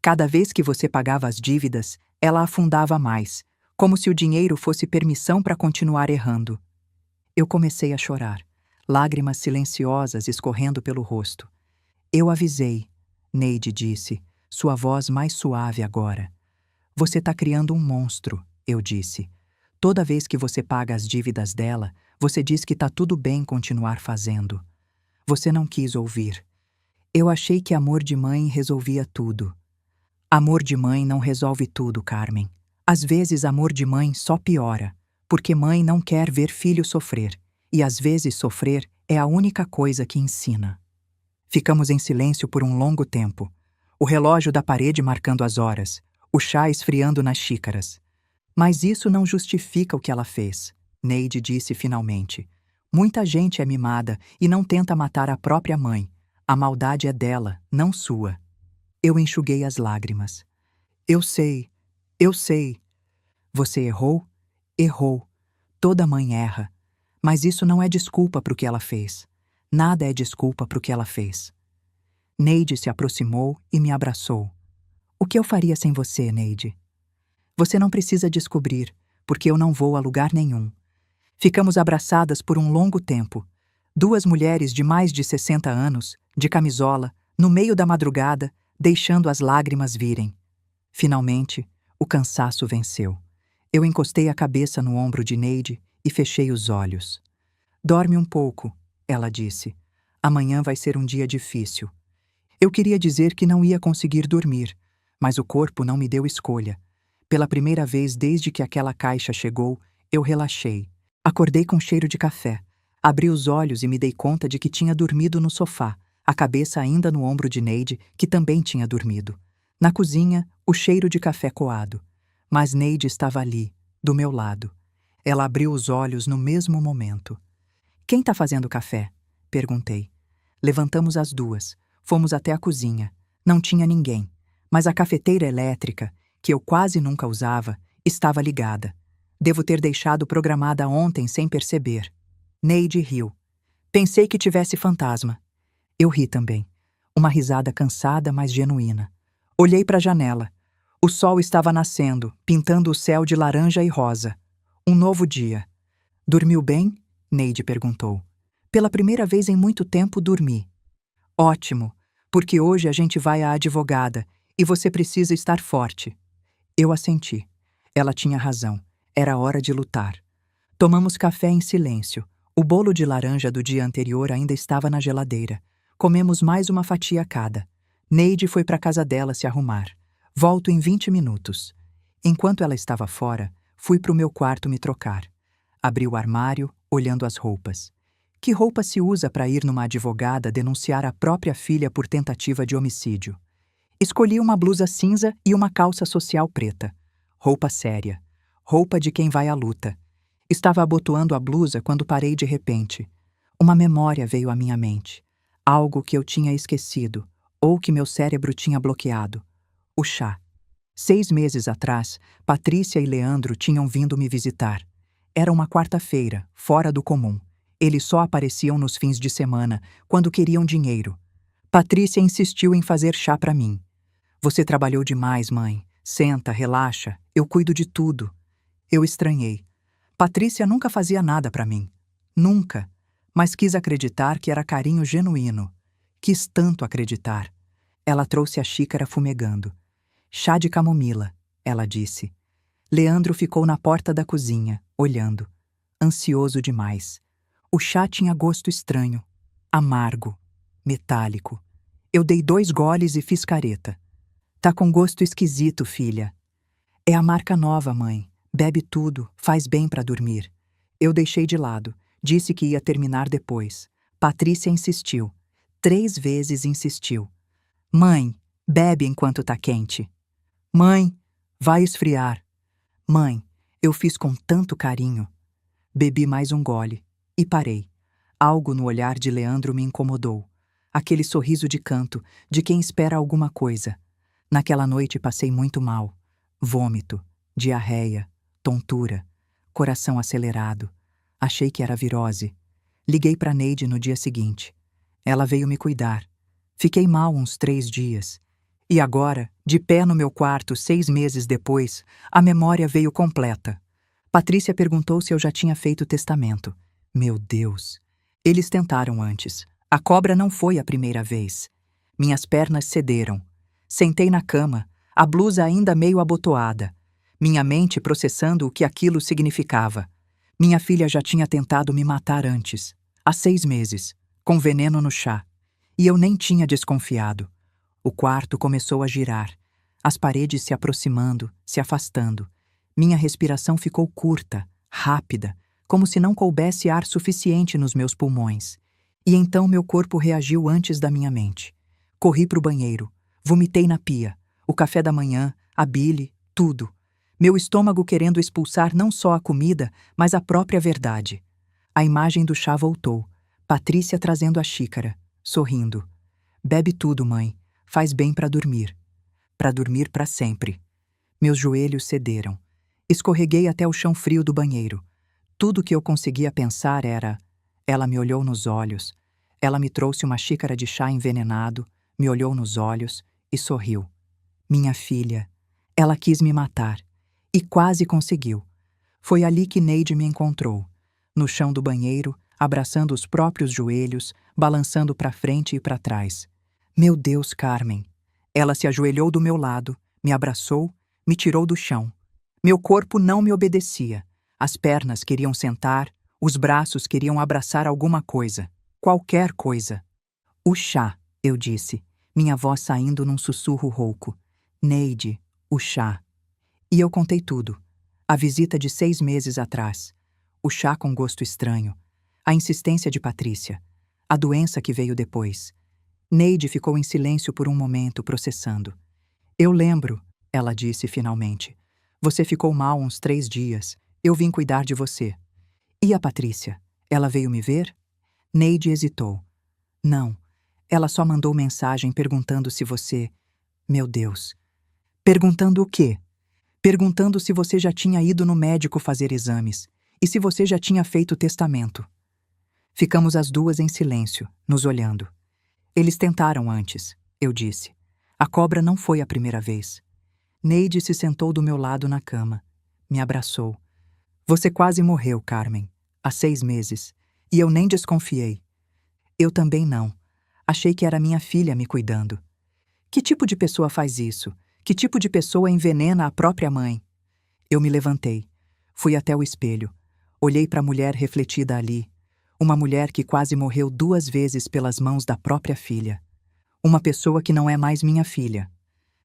Cada vez que você pagava as dívidas, ela afundava mais, como se o dinheiro fosse permissão para continuar errando. Eu comecei a chorar, lágrimas silenciosas escorrendo pelo rosto. Eu avisei, Neide disse, sua voz mais suave agora. Você está criando um monstro, eu disse. Toda vez que você paga as dívidas dela, você diz que está tudo bem continuar fazendo. Você não quis ouvir. Eu achei que amor de mãe resolvia tudo. Amor de mãe não resolve tudo, Carmen. Às vezes amor de mãe só piora, porque mãe não quer ver filho sofrer, e às vezes sofrer é a única coisa que ensina. Ficamos em silêncio por um longo tempo. O relógio da parede marcando as horas, o chá esfriando nas xícaras. Mas isso não justifica o que ela fez, Neide disse finalmente. Muita gente é mimada e não tenta matar a própria mãe. A maldade é dela, não sua. Eu enxuguei as lágrimas. Eu sei. Você errou? Errou. Toda mãe erra. Mas isso não é desculpa para o que ela fez. Nada é desculpa para o que ela fez. Neide se aproximou e me abraçou. O que eu faria sem você, Neide? Você não precisa descobrir, porque eu não vou a lugar nenhum. Ficamos abraçadas por um longo tempo. Duas mulheres de mais de 60 anos, de camisola, no meio da madrugada, deixando as lágrimas virem. Finalmente, o cansaço venceu. Eu encostei a cabeça no ombro de Neide e fechei os olhos. Dorme um pouco, ela disse. Amanhã vai ser um dia difícil. Eu queria dizer que não ia conseguir dormir, mas o corpo não me deu escolha. Pela primeira vez desde que aquela caixa chegou, eu relaxei. Acordei com cheiro de café. Abri os olhos e me dei conta de que tinha dormido no sofá, a cabeça ainda no ombro de Neide, que também tinha dormido. Na cozinha, o cheiro de café coado. Mas Neide estava ali, do meu lado. Ela abriu os olhos no mesmo momento. Quem está fazendo café? Perguntei. Levantamos as duas. Fomos até a cozinha. Não tinha ninguém. Mas a cafeteira elétrica, que eu quase nunca usava, estava ligada. Devo ter deixado programada ontem sem perceber. Neide riu. Pensei que tivesse fantasma. Eu ri também. Uma risada cansada, mas genuína. Olhei para a janela. O sol estava nascendo, pintando o céu de laranja e rosa. Um novo dia. Dormiu bem? Neide perguntou. Pela primeira vez em muito tempo, dormi. Ótimo, porque hoje a gente vai à advogada e você precisa estar forte. Eu assenti. Ela tinha razão. Era hora de lutar. Tomamos café em silêncio. O bolo de laranja do dia anterior ainda estava na geladeira. Comemos mais uma fatia cada. Neide foi para a casa dela se arrumar. Volto em 20 minutos. Enquanto ela estava fora, fui para o meu quarto me trocar. Abri o armário, olhando as roupas. Que roupa se usa para ir numa advogada denunciar a própria filha por tentativa de homicídio? Escolhi uma blusa cinza e uma calça social preta. Roupa séria. Roupa de quem vai à luta. Estava abotoando a blusa quando parei de repente. Uma memória veio à minha mente. Algo que eu tinha esquecido, ou que meu cérebro tinha bloqueado. O chá. 6 meses atrás, Patrícia e Leandro tinham vindo me visitar. Era uma quarta-feira, fora do comum. Eles só apareciam nos fins de semana, quando queriam dinheiro. Patrícia insistiu em fazer chá para mim. Você trabalhou demais, mãe. Senta, relaxa, eu cuido de tudo. Eu estranhei. Patrícia nunca fazia nada para mim. Nunca. Mas quis acreditar que era carinho genuíno. Quis tanto acreditar. Ela trouxe a xícara fumegando. Chá de camomila, ela disse. Leandro ficou na porta da cozinha, olhando. Ansioso demais. O chá tinha gosto estranho. Amargo. Metálico. Eu dei 2 goles e fiz careta. Tá com gosto esquisito, filha. É a marca nova, mãe. Bebe tudo, faz bem para dormir. Eu deixei de lado. Disse que ia terminar depois. Patrícia insistiu. 3 vezes insistiu. Mãe, bebe enquanto tá quente. Mãe, vai esfriar. Mãe, eu fiz com tanto carinho. Bebi mais um gole e parei. Algo no olhar de Leandro me incomodou. Aquele sorriso de canto, de quem espera alguma coisa. Naquela noite passei muito mal. Vômito, diarreia, tontura, coração acelerado. Achei que era virose. Liguei para Neide no dia seguinte. Ela veio me cuidar. Fiquei mal uns 3 dias. E agora, de pé no meu quarto 6 meses depois, a memória veio completa. Patrícia perguntou se eu já tinha feito testamento. Meu Deus! Eles tentaram antes. A cobra não foi a primeira vez. Minhas pernas cederam. Sentei na cama, a blusa ainda meio abotoada. Minha mente processando o que aquilo significava. Minha filha já tinha tentado me matar antes, há 6 meses, com veneno no chá. E eu nem tinha desconfiado. O quarto começou a girar, as paredes se aproximando, se afastando. Minha respiração ficou curta, rápida, como se não coubesse ar suficiente nos meus pulmões. E então meu corpo reagiu antes da minha mente. Corri para o banheiro, vomitei na pia, o café da manhã, a bile, tudo. Meu estômago querendo expulsar não só a comida, mas a própria verdade. A imagem do chá voltou, Patrícia trazendo a xícara, sorrindo. Bebe tudo, mãe. Faz bem para dormir. Para dormir para sempre. Meus joelhos cederam. Escorreguei até o chão frio do banheiro. Tudo que eu conseguia pensar era... Ela me olhou nos olhos. Ela me trouxe uma xícara de chá envenenado, me olhou nos olhos e sorriu. Minha filha. Ela quis me matar. E quase conseguiu. Foi ali que Neide me encontrou. No chão do banheiro, abraçando os próprios joelhos, balançando para frente e para trás. Meu Deus, Carmen! Ela se ajoelhou do meu lado, me abraçou, me tirou do chão. Meu corpo não me obedecia. As pernas queriam sentar, os braços queriam abraçar alguma coisa. Qualquer coisa. O chá, eu disse, minha voz saindo num sussurro rouco. Neide, o chá. E eu contei tudo. A visita de 6 meses atrás. O chá com gosto estranho. A insistência de Patrícia. A doença que veio depois. Neide ficou em silêncio por um momento, processando. Eu lembro, ela disse finalmente. Você ficou mal uns 3 dias. Eu vim cuidar de você. E a Patrícia? Ela veio me ver? Neide hesitou. Não. Ela só mandou mensagem perguntando se você... Meu Deus. Perguntando o quê? Perguntando se você já tinha ido no médico fazer exames e se você já tinha feito testamento. Ficamos as duas em silêncio, nos olhando. Eles tentaram antes, eu disse. A cobra não foi a primeira vez. Neide se sentou do meu lado na cama. Me abraçou. Você quase morreu, Carmen. Há 6 meses. E eu nem desconfiei. Eu também não. Achei que era minha filha me cuidando. Que tipo de pessoa faz isso? Que tipo de pessoa envenena a própria mãe? Eu me levantei. Fui até o espelho. Olhei para a mulher refletida ali. Uma mulher que quase morreu 2 vezes pelas mãos da própria filha. Uma pessoa que não é mais minha filha.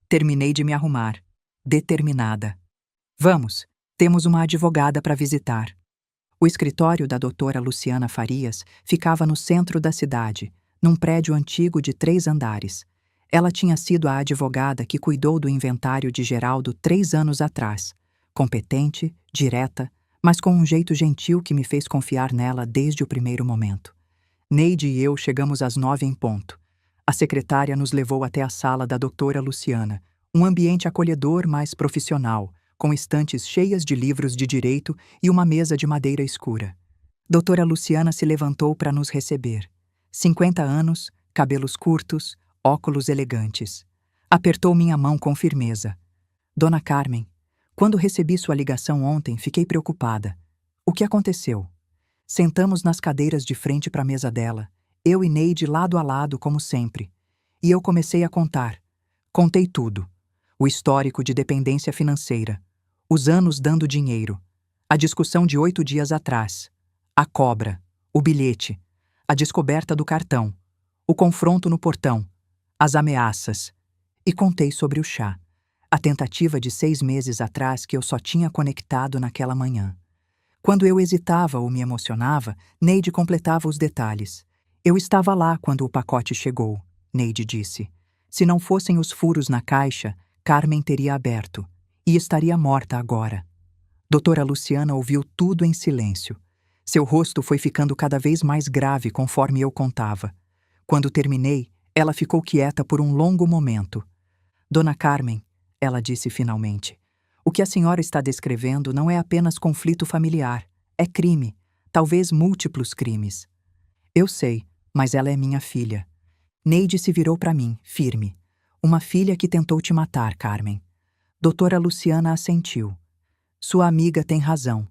Terminei de me arrumar. Determinada. Vamos, temos uma advogada para visitar. O escritório da doutora Luciana Farias ficava no centro da cidade, num prédio antigo de 3 andares. Ela tinha sido a advogada que cuidou do inventário de Geraldo 3 anos atrás. Competente, direta, mas com um jeito gentil que me fez confiar nela desde o primeiro momento. Neide e eu chegamos às 9 em ponto. A secretária nos levou até a sala da doutora Luciana, um ambiente acolhedor, mas profissional, com estantes cheias de livros de direito e uma mesa de madeira escura. Doutora Luciana se levantou para nos receber. 50 anos, cabelos curtos, óculos elegantes. Apertou minha mão com firmeza. Dona Carmen, quando recebi sua ligação ontem, fiquei preocupada. O que aconteceu? Sentamos nas cadeiras de frente para a mesa dela, eu e Neide lado a lado, como sempre. E eu comecei a contar. Contei tudo. O histórico de dependência financeira, os anos dando dinheiro, a discussão de 8 dias atrás, a cobra, o bilhete, a descoberta do cartão, o confronto no portão, as ameaças. E contei sobre o chá, a tentativa de 6 meses atrás que eu só tinha conectado naquela manhã. Quando eu hesitava ou me emocionava, Neide completava os detalhes. Eu estava lá quando o pacote chegou, Neide disse. Se não fossem os furos na caixa, Carmen teria aberto e estaria morta agora. Doutora Luciana ouviu tudo em silêncio. Seu rosto foi ficando cada vez mais grave conforme eu contava. Quando terminei, ela ficou quieta por um longo momento. Dona Carmen, ela disse finalmente, o que a senhora está descrevendo não é apenas conflito familiar, é crime, talvez múltiplos crimes. Eu sei, mas ela é minha filha. Neide se virou para mim, firme. Uma filha que tentou te matar, Carmen. Doutora Luciana assentiu. Sua amiga tem razão.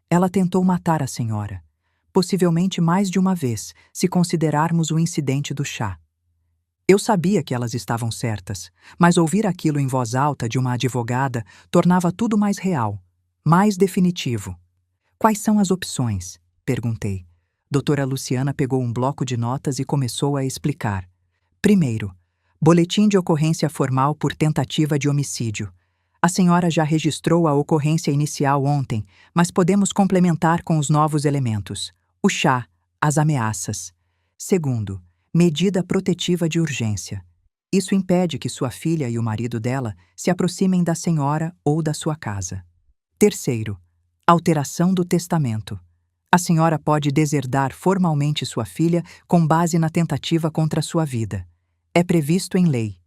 Ela tentou matar a senhora. Possivelmente mais de uma vez, se considerarmos o incidente do chá. Eu sabia que elas estavam certas, mas ouvir aquilo em voz alta de uma advogada tornava tudo mais real, mais definitivo. Quais são as opções? Perguntei. Doutora Luciana pegou um bloco de notas e começou a explicar. Primeiro, boletim de ocorrência formal por tentativa de homicídio. A senhora já registrou a ocorrência inicial ontem, mas podemos complementar com os novos elementos. O chá, as ameaças. Segundo, medida protetiva de urgência. Isso impede que sua filha e o marido dela se aproximem da senhora ou da sua casa. Terceiro, alteração do testamento. A senhora pode deserdar formalmente sua filha com base na tentativa contra sua vida. É previsto em lei.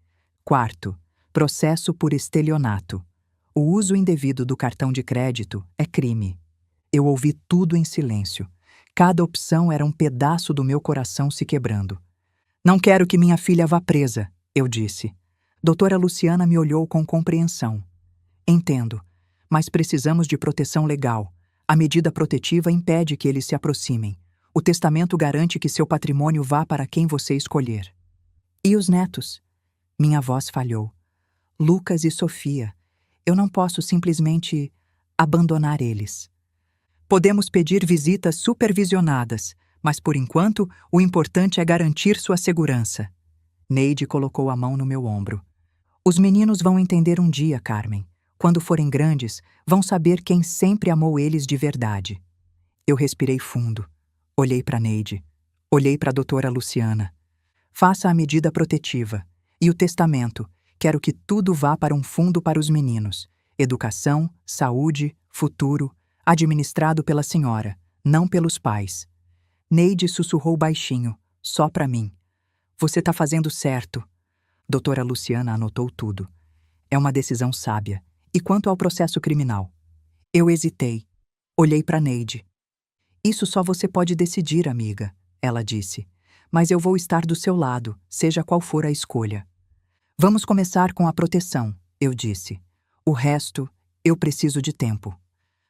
Quarto, processo por estelionato. O uso indevido do cartão de crédito é crime. Eu ouvi tudo em silêncio. Cada opção era um pedaço do meu coração se quebrando. Não quero que minha filha vá presa, eu disse. Doutora Luciana me olhou com compreensão. Entendo, mas precisamos de proteção legal. A medida protetiva impede que eles se aproximem. O testamento garante que seu patrimônio vá para quem você escolher. E os netos? Minha voz falhou. Lucas e Sofia. Eu não posso simplesmente abandonar eles. Podemos pedir visitas supervisionadas, mas por enquanto o importante é garantir sua segurança. Neide colocou a mão no meu ombro. Os meninos vão entender um dia, Carmen. Quando forem grandes, vão saber quem sempre amou eles de verdade. Eu respirei fundo. Olhei para Neide. Olhei para a doutora Luciana. Faça a medida protetiva. E o testamento. Quero que tudo vá para um fundo para os meninos. Educação, saúde, futuro, administrado pela senhora, não pelos pais. Neide sussurrou baixinho, só para mim. Você está fazendo certo. Doutora Luciana anotou tudo. É uma decisão sábia. E quanto ao processo criminal? Eu hesitei. Olhei para Neide. Isso só você pode decidir, amiga, ela disse. Mas eu vou estar do seu lado, seja qual for a escolha. Vamos começar com a proteção, eu disse. O resto, eu preciso de tempo.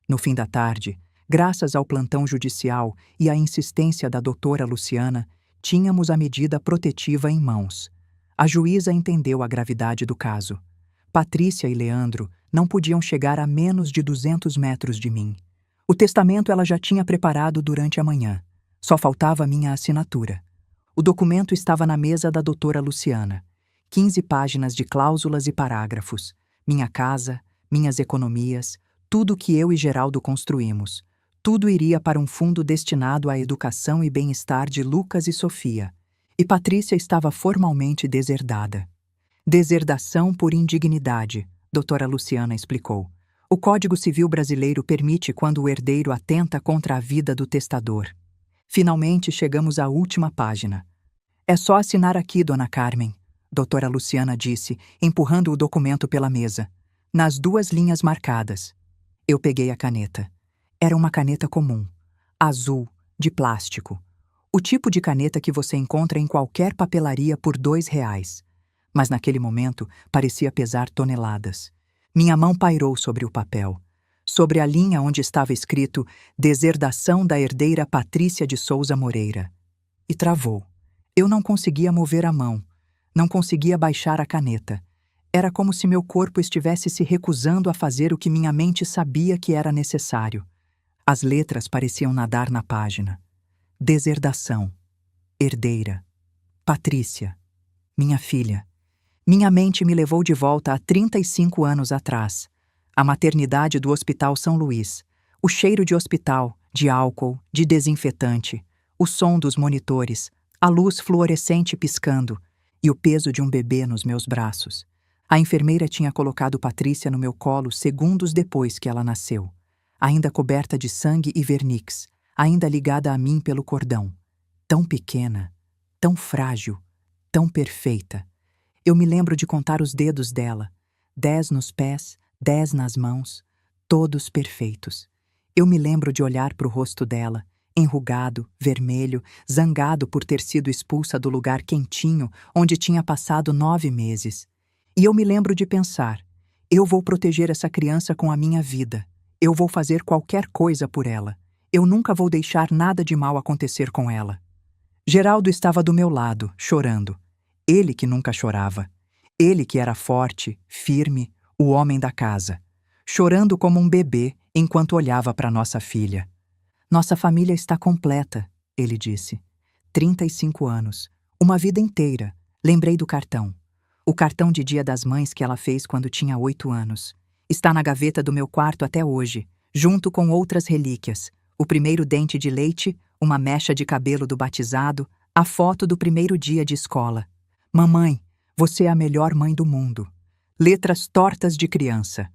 No fim da tarde, graças ao plantão judicial e à insistência da doutora Luciana, tínhamos a medida protetiva em mãos. A juíza entendeu a gravidade do caso. Patrícia e Leandro não podiam chegar a menos de 200 metros de mim. O testamento ela já tinha preparado durante a manhã. Só faltava minha assinatura. O documento estava na mesa da doutora Luciana. 15 páginas de cláusulas e parágrafos. Minha casa, minhas economias, tudo que eu e Geraldo construímos. Tudo iria para um fundo destinado à educação e bem-estar de Lucas e Sofia. E Patrícia estava formalmente deserdada. Deserdação por indignidade, doutora Luciana explicou. O Código Civil brasileiro permite quando o herdeiro atenta contra a vida do testador. Finalmente chegamos à última página. É só assinar aqui, dona Carmen, doutora Luciana disse, empurrando o documento pela mesa. Nas 2 linhas marcadas. Eu peguei a caneta. Era uma caneta comum. Azul, de plástico. O tipo de caneta que você encontra em qualquer papelaria por R$ 2. Mas naquele momento parecia pesar toneladas. Minha mão pairou sobre o papel, sobre a linha onde estava escrito Deserdação da herdeira Patrícia de Souza Moreira. E travou. Eu não conseguia mover a mão, não conseguia baixar a caneta. Era como se meu corpo estivesse se recusando a fazer o que minha mente sabia que era necessário. As letras pareciam nadar na página. Deserdação. Herdeira. Patrícia. Minha filha. Minha mente me levou de volta a 35 anos atrás. A maternidade do Hospital São Luís. O cheiro de hospital, de álcool, de desinfetante. O som dos monitores. A luz fluorescente piscando. E o peso de um bebê nos meus braços. A enfermeira tinha colocado Patrícia no meu colo segundos depois que ela nasceu. Ainda coberta de sangue e vernix. Ainda ligada a mim pelo cordão. Tão pequena. Tão frágil. Tão perfeita. Eu me lembro de contar os dedos dela. 10 nos pés, 10 nas mãos. Todos perfeitos. Eu me lembro de olhar para o rosto dela, enrugado, vermelho, zangado por ter sido expulsa do lugar quentinho onde tinha passado 9 meses. E eu me lembro de pensar, eu vou proteger essa criança com a minha vida. Eu vou fazer qualquer coisa por ela. Eu nunca vou deixar nada de mal acontecer com ela. Geraldo estava do meu lado, chorando. Ele que nunca chorava. Ele que era forte, firme, o homem da casa. Chorando como um bebê enquanto olhava para nossa filha. Nossa família está completa, ele disse. 35 anos. Uma vida inteira. Lembrei do cartão. O cartão de Dia das Mães que ela fez quando tinha 8 anos. Está na gaveta do meu quarto até hoje, junto com outras relíquias. O primeiro dente de leite, uma mecha de cabelo do batizado, a foto do primeiro dia de escola. Mamãe, você é a melhor mãe do mundo. Letras tortas de criança.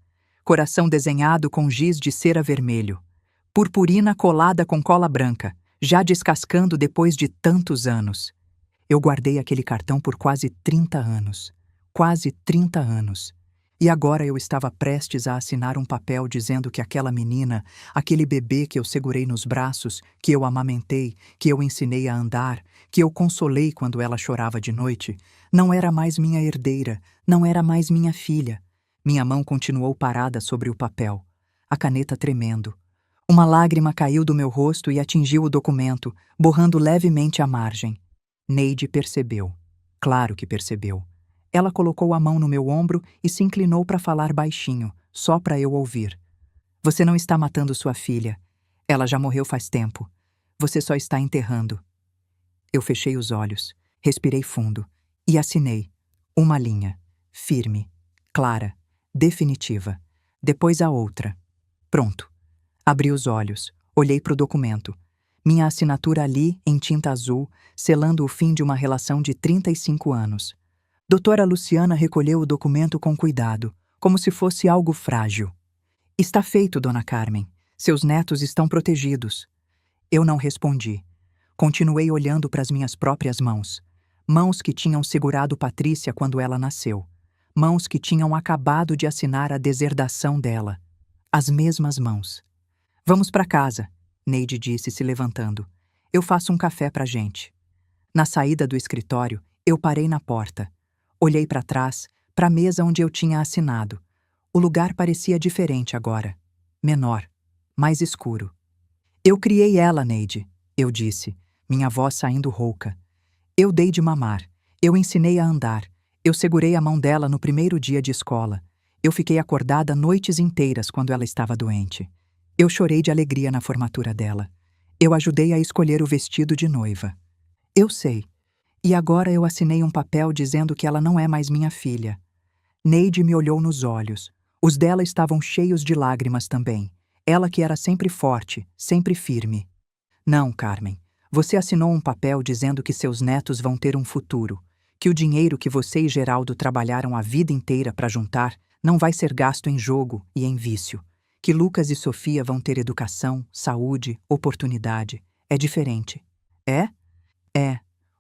Coração desenhado com giz de cera vermelho. Purpurina colada com cola branca, já descascando depois de tantos anos. Eu guardei aquele cartão por quase 30 anos. Quase 30 anos. E agora eu estava prestes a assinar um papel dizendo que aquela menina, aquele bebê que eu segurei nos braços, que eu amamentei, que eu ensinei a andar, que eu consolei quando ela chorava de noite, não era mais minha herdeira, não era mais minha filha. Minha mão continuou parada sobre o papel, a caneta tremendo. Uma lágrima caiu do meu rosto e atingiu o documento, borrando levemente a margem. Neide percebeu. Claro que percebeu. Ela colocou a mão no meu ombro e se inclinou para falar baixinho, só para eu ouvir. Você não está matando sua filha. Ela já morreu faz tempo. Você só está enterrando. Eu fechei os olhos, respirei fundo e assinei. Uma linha. Firme, clara, definitiva. Depois a outra. Pronto. Abri os olhos, olhei para o documento. Minha assinatura ali, em tinta azul, selando o fim de uma relação de 35 anos. Doutora Luciana recolheu o documento com cuidado, como se fosse algo frágil. Está feito, Dona Carmen. Seus netos estão protegidos. Eu não respondi. Continuei olhando para as minhas próprias mãos. Mãos que tinham segurado Patrícia quando ela nasceu. Mãos que tinham acabado de assinar a deserdação dela. As mesmas mãos. Vamos para casa, Neide disse, se levantando. Eu faço um café pra gente. Na saída do escritório, eu parei na porta. Olhei para trás, para a mesa onde eu tinha assinado. O lugar parecia diferente agora. Menor, mais escuro. Eu criei ela, Neide, eu disse, minha voz saindo rouca. Eu dei de mamar. Eu ensinei a andar. Eu segurei a mão dela no primeiro dia de escola. Eu fiquei acordada noites inteiras quando ela estava doente. Eu chorei de alegria na formatura dela. Eu ajudei a escolher o vestido de noiva. Eu sei. E agora eu assinei um papel dizendo que ela não é mais minha filha. Neide me olhou nos olhos. Os dela estavam cheios de lágrimas também. Ela que era sempre forte, sempre firme. Não, Carmen. Você assinou um papel dizendo que seus netos vão ter um futuro, que o dinheiro que você e Geraldo trabalharam a vida inteira para juntar não vai ser gasto em jogo e em vício, que Lucas e Sofia vão ter educação, saúde, oportunidade. É diferente. É? É.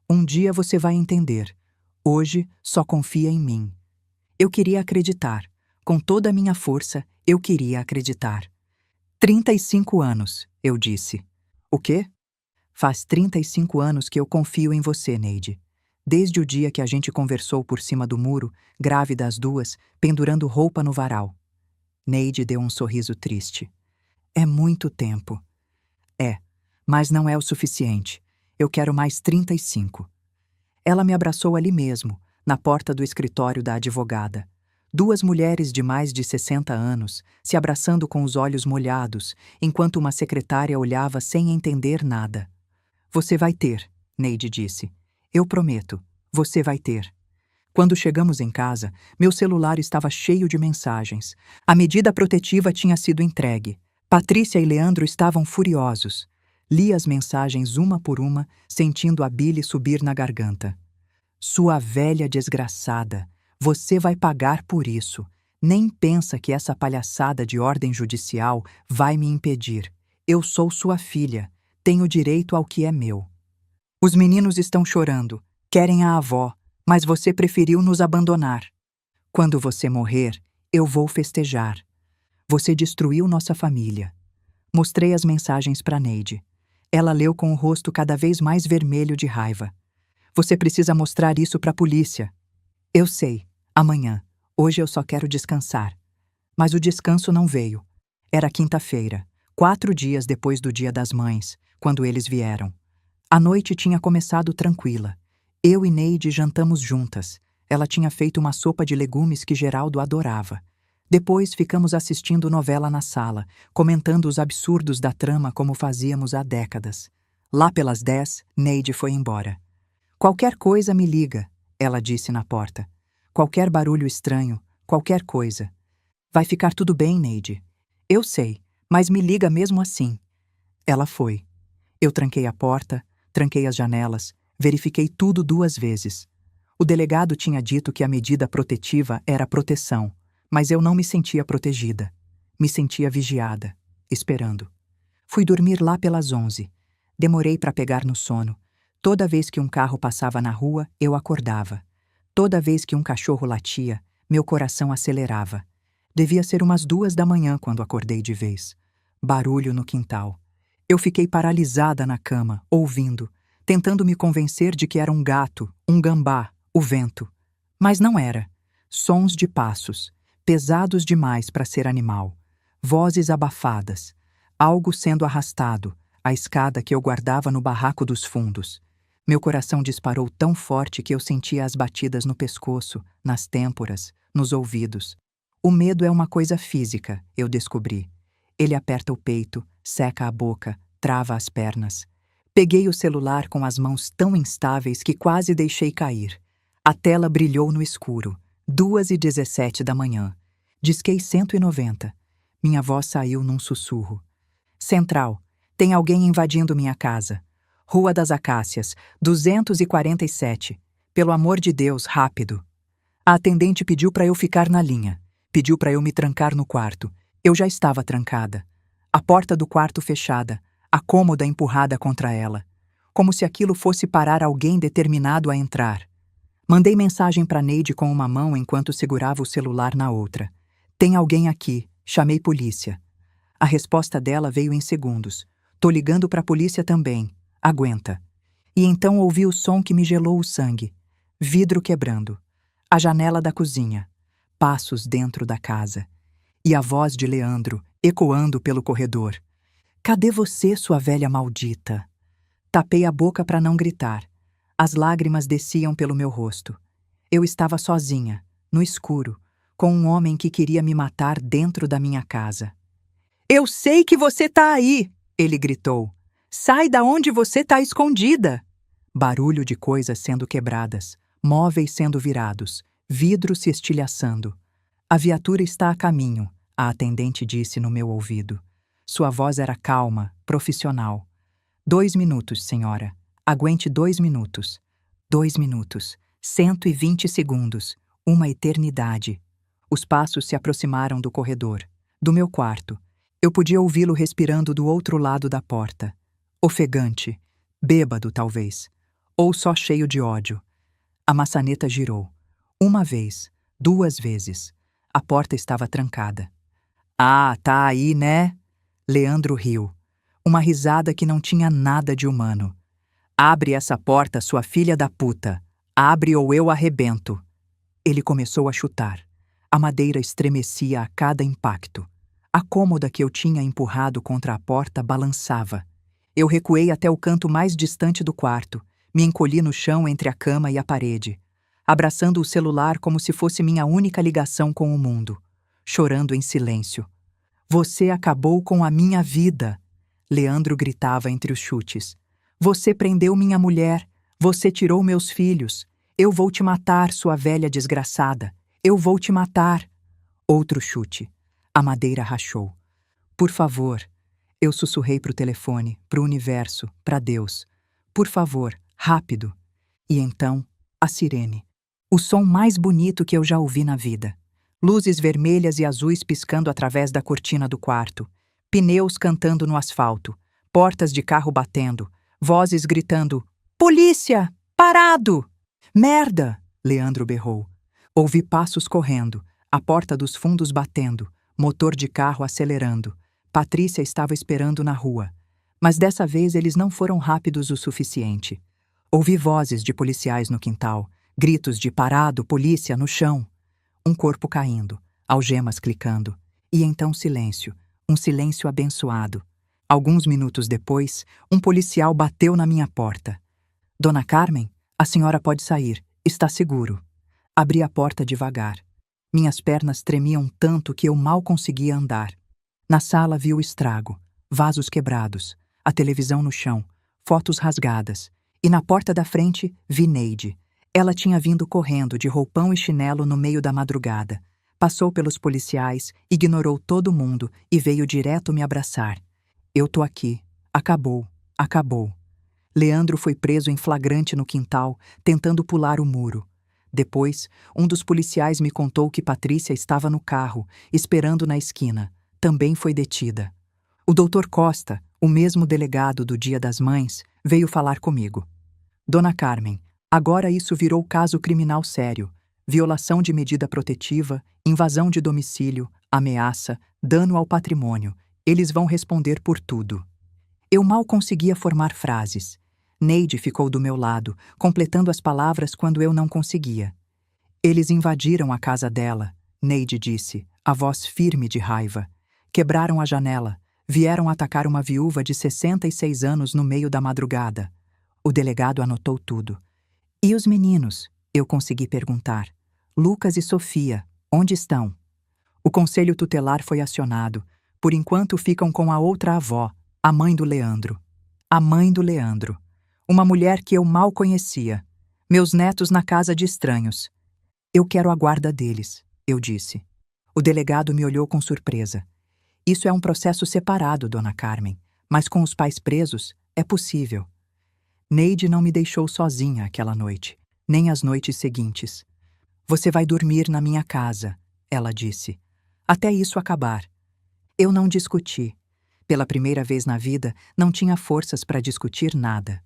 Um dia você vai entender. Hoje, só confia em mim. Eu queria acreditar. Com toda a minha força, eu queria acreditar. 35 anos, eu disse. O quê? Faz 35 anos que eu confio em você, Neide. Desde o dia que a gente conversou por cima do muro, grávida as duas, pendurando roupa no varal. Neide deu um sorriso triste. É muito tempo. É, mas não é o suficiente. Eu quero mais 35. Ela me abraçou ali mesmo, na porta do escritório da advogada. Duas mulheres de mais de 60 anos, se abraçando com os olhos molhados, enquanto uma secretária olhava sem entender nada. Você vai ter, Neide disse. Eu prometo, você vai ter. Quando chegamos em casa, meu celular estava cheio de mensagens. A medida protetiva tinha sido entregue. Patrícia e Leandro estavam furiosos. Li as mensagens uma por uma, sentindo a bile subir na garganta. Sua velha desgraçada, você vai pagar por isso. Nem pensa que essa palhaçada de ordem judicial vai me impedir. Eu sou sua filha. Tenho direito ao que é meu. Os meninos estão chorando, querem a avó, mas você preferiu nos abandonar. Quando você morrer, eu vou festejar. Você destruiu nossa família. Mostrei as mensagens para Neide. Ela leu com o rosto cada vez mais vermelho de raiva. Você precisa mostrar isso para a polícia. Eu sei, amanhã. Hoje eu só quero descansar. Mas o descanso não veio. Era quinta-feira, 4 dias depois do Dia das Mães, quando eles vieram. A noite tinha começado tranquila. Eu e Neide jantamos juntas. Ela tinha feito uma sopa de legumes que Geraldo adorava. Depois ficamos assistindo novela na sala, comentando os absurdos da trama como fazíamos há décadas. Lá pelas 10, Neide foi embora. Qualquer coisa me liga, ela disse na porta. Qualquer barulho estranho, qualquer coisa. Vai ficar tudo bem, Neide. Eu sei, mas me liga mesmo assim. Ela foi. Eu tranquei a porta, tranquei as janelas, verifiquei tudo 2 vezes. O delegado tinha dito que a medida protetiva era proteção, mas eu não me sentia protegida. Me sentia vigiada, esperando. Fui dormir lá pelas 11. Demorei para pegar no sono. Toda vez que um carro passava na rua, eu acordava. Toda vez que um cachorro latia, meu coração acelerava. Devia ser umas 2 da manhã quando acordei de vez. Barulho no quintal. Eu fiquei paralisada na cama, ouvindo, tentando me convencer de que era um gato, um gambá, o vento. Mas não era. Sons de passos, pesados demais para ser animal. Vozes abafadas. Algo sendo arrastado, a escada que eu guardava no barraco dos fundos. Meu coração disparou tão forte que eu sentia as batidas no pescoço, nas têmporas, nos ouvidos. O medo é uma coisa física, eu descobri. Ele aperta o peito, seca a boca, trava as pernas. Peguei o celular com as mãos tão instáveis que quase deixei cair. A tela brilhou no escuro. 2h17 da manhã. Disquei 190. Minha voz saiu num sussurro. Central. Tem alguém invadindo minha casa. Rua das Acácias, 247. Pelo amor de Deus, rápido. A atendente pediu para eu ficar na linha. Pediu para eu me trancar no quarto. Eu já estava trancada. A porta do quarto fechada, a cômoda empurrada contra ela. Como se aquilo fosse parar alguém determinado a entrar. Mandei mensagem para Neide com uma mão enquanto segurava o celular na outra. Tem alguém aqui. Chamei polícia. A resposta dela veio em segundos. Tô ligando para a polícia também. Aguenta. E então ouvi o som que me gelou o sangue. Vidro quebrando. A janela da cozinha. Passos dentro da casa. E a voz de Leandro, ecoando pelo corredor. Cadê você, sua velha maldita? Tapei a boca para não gritar. As lágrimas desciam pelo meu rosto. Eu estava sozinha, no escuro, com um homem que queria me matar dentro da minha casa. Eu sei que você tá aí! Ele gritou. Sai da onde você tá escondida! Barulho de coisas sendo quebradas, móveis sendo virados, vidro se estilhaçando. A viatura está a caminho, a atendente disse no meu ouvido. Sua voz era calma, profissional. 2 minutos, senhora. Aguente 2 minutos. 2 minutos. 120 segundos. Uma eternidade. Os passos se aproximaram do corredor, do meu quarto. Eu podia ouvi-lo respirando do outro lado da porta. Ofegante. Bêbado, talvez. Ou só cheio de ódio. A maçaneta girou. 1 vez. 2 vezes. A porta estava trancada. Ah, tá aí, né? Leandro riu. Uma risada que não tinha nada de humano. Abre essa porta, sua filha da puta. Abre ou eu arrebento. Ele começou a chutar. A madeira estremecia a cada impacto. A cômoda que eu tinha empurrado contra a porta balançava. Eu recuei até o canto mais distante do quarto. Me encolhi no chão entre a cama e a parede, abraçando o celular como se fosse minha única ligação com o mundo, chorando em silêncio. Você acabou com a minha vida, Leandro gritava entre os chutes. Você prendeu minha mulher, você tirou meus filhos. Eu vou te matar, sua velha desgraçada. Eu vou te matar. Outro chute. A madeira rachou. Por favor. Eu sussurrei pro telefone, pro universo, pra Deus. Por favor, rápido. E então, a sirene. O som mais bonito que eu já ouvi na vida. Luzes vermelhas e azuis piscando através da cortina do quarto. Pneus cantando no asfalto. Portas de carro batendo. Vozes gritando: polícia! Parado! Merda! Leandro berrou. Ouvi passos correndo, a porta dos fundos batendo, motor de carro acelerando. Patrícia estava esperando na rua. Mas dessa vez eles não foram rápidos o suficiente. Ouvi vozes de policiais no quintal, gritos de parado, polícia, no chão. Um corpo caindo, algemas clicando. E então silêncio, um silêncio abençoado. Alguns minutos depois, um policial bateu na minha porta. Dona Carmen, a senhora pode sair, está seguro. Abri a porta devagar. Minhas pernas tremiam tanto que eu mal conseguia andar. Na sala vi o estrago, vasos quebrados, a televisão no chão, fotos rasgadas. E na porta da frente vi Neide. Ela tinha vindo correndo de roupão e chinelo no meio da madrugada. Passou pelos policiais, ignorou todo mundo e veio direto me abraçar. Eu tô aqui. Acabou. Acabou. Leandro foi preso em flagrante no quintal, tentando pular o muro. Depois, um dos policiais me contou que Patrícia estava no carro, esperando na esquina. Também foi detida. O doutor Costa, o mesmo delegado do Dia das Mães, veio falar comigo. Dona Carmen, agora isso virou caso criminal sério. Violação de medida protetiva, invasão de domicílio, ameaça, dano ao patrimônio. Eles vão responder por tudo. Eu mal conseguia formar frases. Neide ficou do meu lado, completando as palavras quando eu não conseguia. Eles invadiram a casa dela, Neide disse, a voz firme de raiva. Quebraram a janela, vieram atacar uma viúva de 66 anos no meio da madrugada. O delegado anotou tudo. E os meninos? Eu consegui perguntar. Lucas e Sofia, onde estão? O conselho tutelar foi acionado. Por enquanto ficam com a outra avó, a mãe do Leandro. A mãe do Leandro. Uma mulher que eu mal conhecia. Meus netos na casa de estranhos. Eu quero a guarda deles, eu disse. O delegado me olhou com surpresa. Isso é um processo separado, Dona Carmen, mas com os pais presos é possível. Neide não me deixou sozinha aquela noite, nem as noites seguintes. Você vai dormir na minha casa, ela disse. Até isso acabar. Eu não discuti. Pela primeira vez na vida, não tinha forças para discutir nada.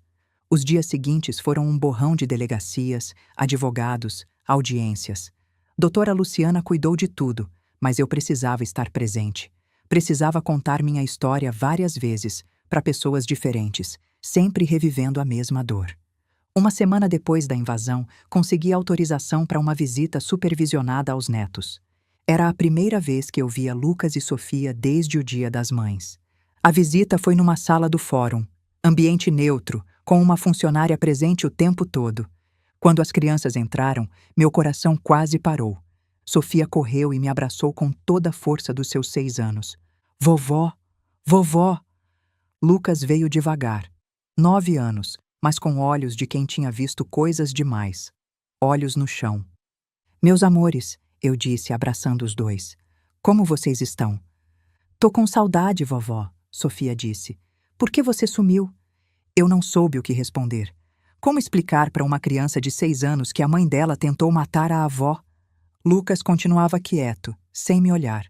Os dias seguintes foram um borrão de delegacias, advogados, audiências. Doutora Luciana cuidou de tudo, mas eu precisava estar presente. Precisava contar minha história várias vezes, para pessoas diferentes, sempre revivendo a mesma dor. Uma semana depois da invasão, consegui autorização para uma visita supervisionada aos netos. Era a primeira vez que eu via Lucas e Sofia desde o Dia das Mães. A visita foi numa sala do fórum, ambiente neutro, com uma funcionária presente o tempo todo. Quando as crianças entraram, meu coração quase parou. Sofia correu e me abraçou com toda a força dos seus 6 anos. Vovó! Vovó! Lucas veio devagar. 9 anos, mas com olhos de quem tinha visto coisas demais. Olhos no chão. Meus amores, eu disse, abraçando os dois. Como vocês estão? Tô com saudade, vovó, Sofia disse. Por que você sumiu? Eu não soube o que responder. Como explicar para uma criança de 6 anos que a mãe dela tentou matar a avó? Lucas continuava quieto, sem me olhar.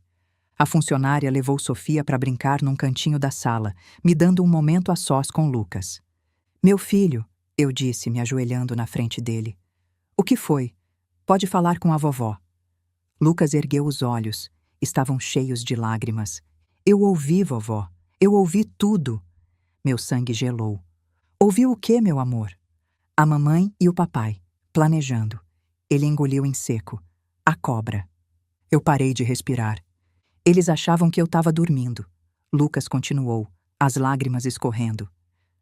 A funcionária levou Sofia para brincar num cantinho da sala, me dando um momento a sós com Lucas. Meu filho, eu disse, me ajoelhando na frente dele. O que foi? Pode falar com a vovó. Lucas ergueu os olhos. Estavam cheios de lágrimas. Eu ouvi, vovó. Eu ouvi tudo. Meu sangue gelou. Ouviu o quê, meu amor? A mamãe e o papai, planejando. Ele engoliu em seco. A cobra. Eu parei de respirar. Eles achavam que eu estava dormindo. Lucas continuou, as lágrimas escorrendo.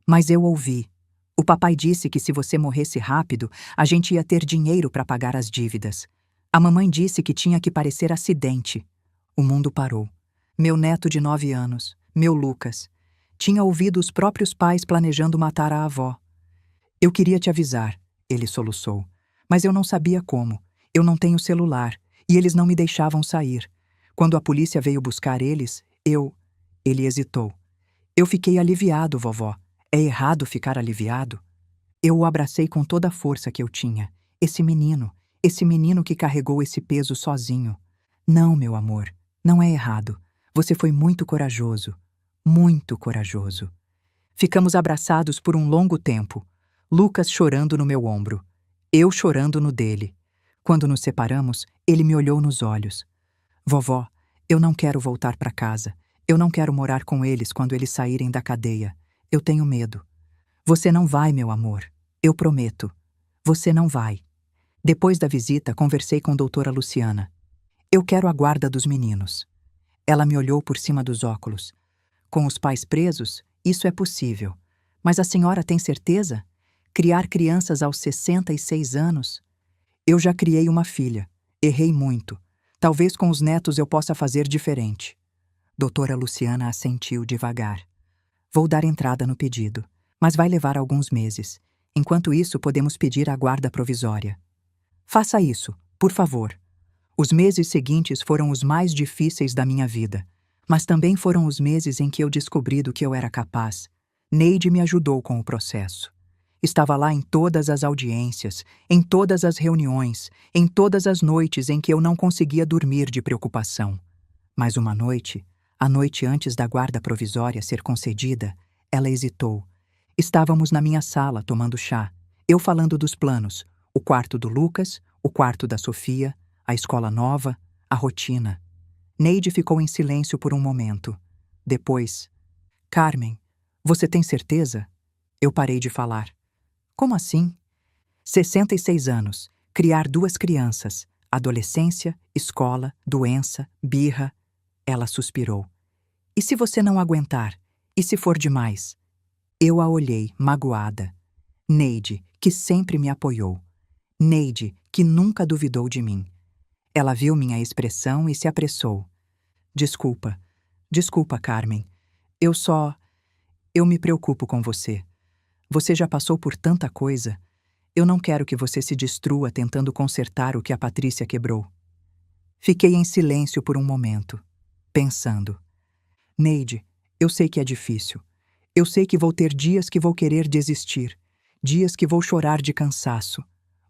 Mas eu ouvi. O papai disse que se você morresse rápido, a gente ia ter dinheiro para pagar as dívidas. A mamãe disse que tinha que parecer acidente. O mundo parou. Meu neto de 9 anos, meu Lucas, tinha ouvido os próprios pais planejando matar a avó. Eu queria te avisar, ele soluçou, mas eu não sabia como. Eu não tenho celular, e eles não me deixavam sair. Quando a polícia veio buscar eles, Ele hesitou. Eu fiquei aliviado, vovó. É errado ficar aliviado? Eu o abracei com toda a força que eu tinha. Esse menino que carregou esse peso sozinho. Não, meu amor, não é errado. Você foi muito corajoso. Muito corajoso. Ficamos abraçados por um longo tempo. Lucas chorando no meu ombro. Eu chorando no dele. Quando nos separamos, ele me olhou nos olhos. Vovó, eu não quero voltar para casa. Eu não quero morar com eles quando eles saírem da cadeia. Eu tenho medo. Você não vai, meu amor. Eu prometo. Você não vai. Depois da visita, conversei com doutora Luciana. Eu quero a guarda dos meninos. Ela me olhou por cima dos óculos. Com os pais presos, isso é possível. Mas a senhora tem certeza? Criar crianças aos 66 anos? Eu já criei uma filha. Errei muito. Talvez com os netos eu possa fazer diferente. Doutora Luciana assentiu devagar. Vou dar entrada no pedido, mas vai levar alguns meses. Enquanto isso, podemos pedir a guarda provisória. Faça isso, por favor. Os meses seguintes foram os mais difíceis da minha vida, mas também foram os meses em que eu descobri do que eu era capaz. Neide me ajudou com o processo. Estava lá em todas as audiências, em todas as reuniões, em todas as noites em que eu não conseguia dormir de preocupação. Mas uma noite, a noite antes da guarda provisória ser concedida, ela hesitou. Estávamos na minha sala tomando chá, eu falando dos planos, o quarto do Lucas, o quarto da Sofia, a escola nova, a rotina. Neide ficou em silêncio por um momento. Depois, Carmen, você tem certeza? Eu parei de falar. Como assim? 66 anos, criar 2 crianças, adolescência, escola, doença, birra. Ela suspirou. E se você não aguentar? E se for demais? Eu a olhei, magoada. Neide, que sempre me apoiou. Neide, que nunca duvidou de mim. Ela viu minha expressão e se apressou. Desculpa, Carmen. Eu me preocupo com você. Você já passou por tanta coisa. Eu não quero que você se destrua tentando consertar o que a Patrícia quebrou. Fiquei em silêncio por um momento, pensando. Neide, eu sei que é difícil. Eu sei que vou ter dias que vou querer desistir, dias que vou chorar de cansaço.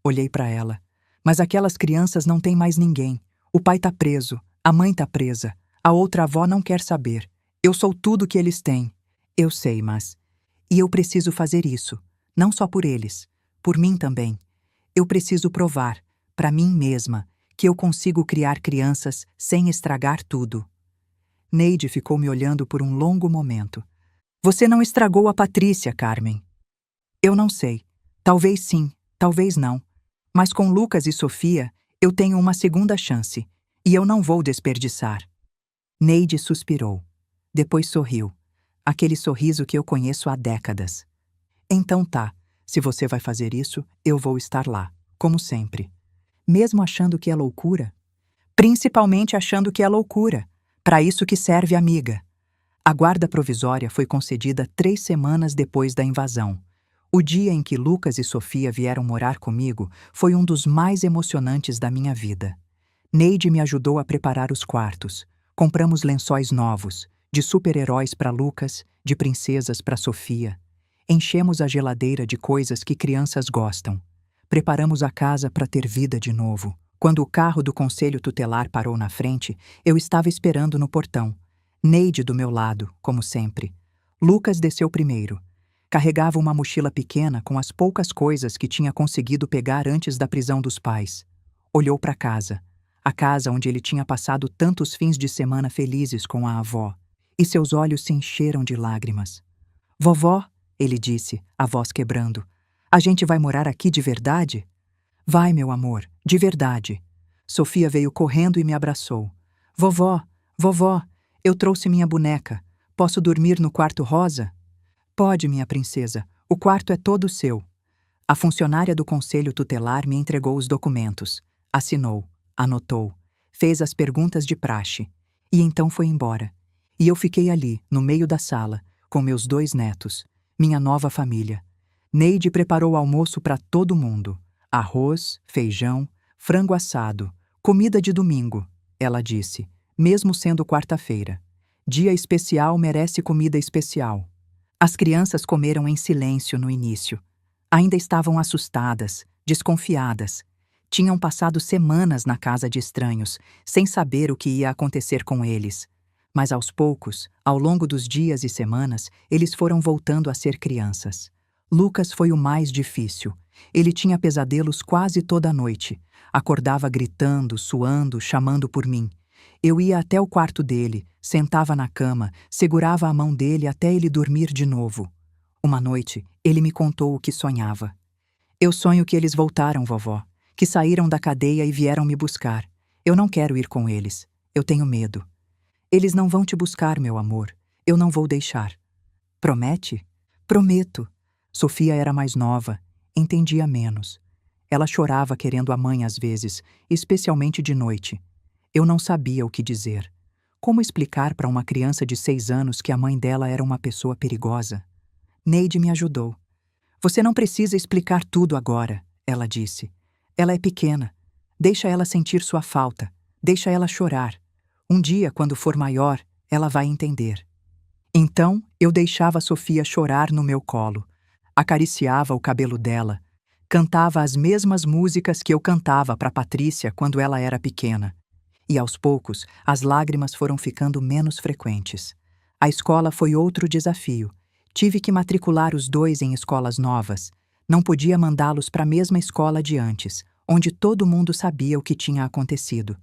Olhei para ela. Mas aquelas crianças não têm mais ninguém. O pai tá preso, a mãe tá presa, a outra avó não quer saber. Eu sou tudo que eles têm. Eu sei, mas... E eu preciso fazer isso, não só por eles, por mim também. Eu preciso provar, para mim mesma, que eu consigo criar crianças sem estragar tudo. Neide ficou me olhando por um longo momento. Você não estragou a Patrícia, Carmen. Eu não sei. Talvez sim, talvez não. Mas com Lucas e Sofia, eu tenho uma segunda chance, e eu não vou desperdiçar. Neide suspirou. Depois sorriu. Aquele sorriso que eu conheço há décadas. Então tá, se você vai fazer isso, eu vou estar lá, como sempre. Mesmo achando que é loucura? Principalmente achando que é loucura. Para isso que serve amiga. A guarda provisória foi concedida 3 semanas depois da invasão. O dia em que Lucas e Sofia vieram morar comigo foi um dos mais emocionantes da minha vida. Neide me ajudou a preparar os quartos. Compramos lençóis novos, de super-heróis para Lucas, de princesas para Sofia. Enchemos a geladeira de coisas que crianças gostam. Preparamos a casa para ter vida de novo. Quando o carro do conselho tutelar parou na frente, eu estava esperando no portão. Neide do meu lado, como sempre. Lucas desceu primeiro. Carregava uma mochila pequena com as poucas coisas que tinha conseguido pegar antes da prisão dos pais. Olhou para casa. A casa onde ele tinha passado tantos fins de semana felizes com a avó. E seus olhos se encheram de lágrimas. Vovó, ele disse, a voz quebrando, a gente vai morar aqui de verdade? Vai, meu amor, de verdade. Sofia veio correndo e me abraçou. Vovó, vovó, eu trouxe minha boneca. Posso dormir no quarto rosa? Pode, minha princesa, o quarto é todo seu. A funcionária do conselho tutelar me entregou os documentos. Assinou, anotou, fez as perguntas de praxe. E então foi embora. E eu fiquei ali, no meio da sala, com meus 2 netos, minha nova família. Neide preparou o almoço para todo mundo. Arroz, feijão, frango assado, comida de domingo, ela disse, mesmo sendo quarta-feira. Dia especial merece comida especial. As crianças comeram em silêncio no início. Ainda estavam assustadas, desconfiadas. Tinham passado semanas na casa de estranhos, sem saber o que ia acontecer com eles. Mas aos poucos, ao longo dos dias e semanas, eles foram voltando a ser crianças. Lucas foi o mais difícil. Ele tinha pesadelos quase toda a noite. Acordava gritando, suando, chamando por mim. Eu ia até o quarto dele, sentava na cama, segurava a mão dele até ele dormir de novo. Uma noite, ele me contou o que sonhava. Eu sonho que eles voltaram, vovó, que saíram da cadeia e vieram me buscar. Eu não quero ir com eles. Eu tenho medo. Eles não vão te buscar, meu amor. Eu não vou deixar. Promete? Prometo. Sofia era mais nova, entendia menos. Ela chorava querendo a mãe às vezes, especialmente de noite. Eu não sabia o que dizer. Como explicar para uma criança de 6 anos que a mãe dela era uma pessoa perigosa? Neide me ajudou. Você não precisa explicar tudo agora, ela disse. Ela é pequena. Deixa ela sentir sua falta. Deixa ela chorar. Um dia, quando for maior, ela vai entender. Então, eu deixava Sofia chorar no meu colo. Acariciava o cabelo dela. Cantava as mesmas músicas que eu cantava para Patrícia quando ela era pequena. E aos poucos, as lágrimas foram ficando menos frequentes. A escola foi outro desafio. Tive que matricular os 2 em escolas novas. Não podia mandá-los para a mesma escola de antes, onde todo mundo sabia o que tinha acontecido.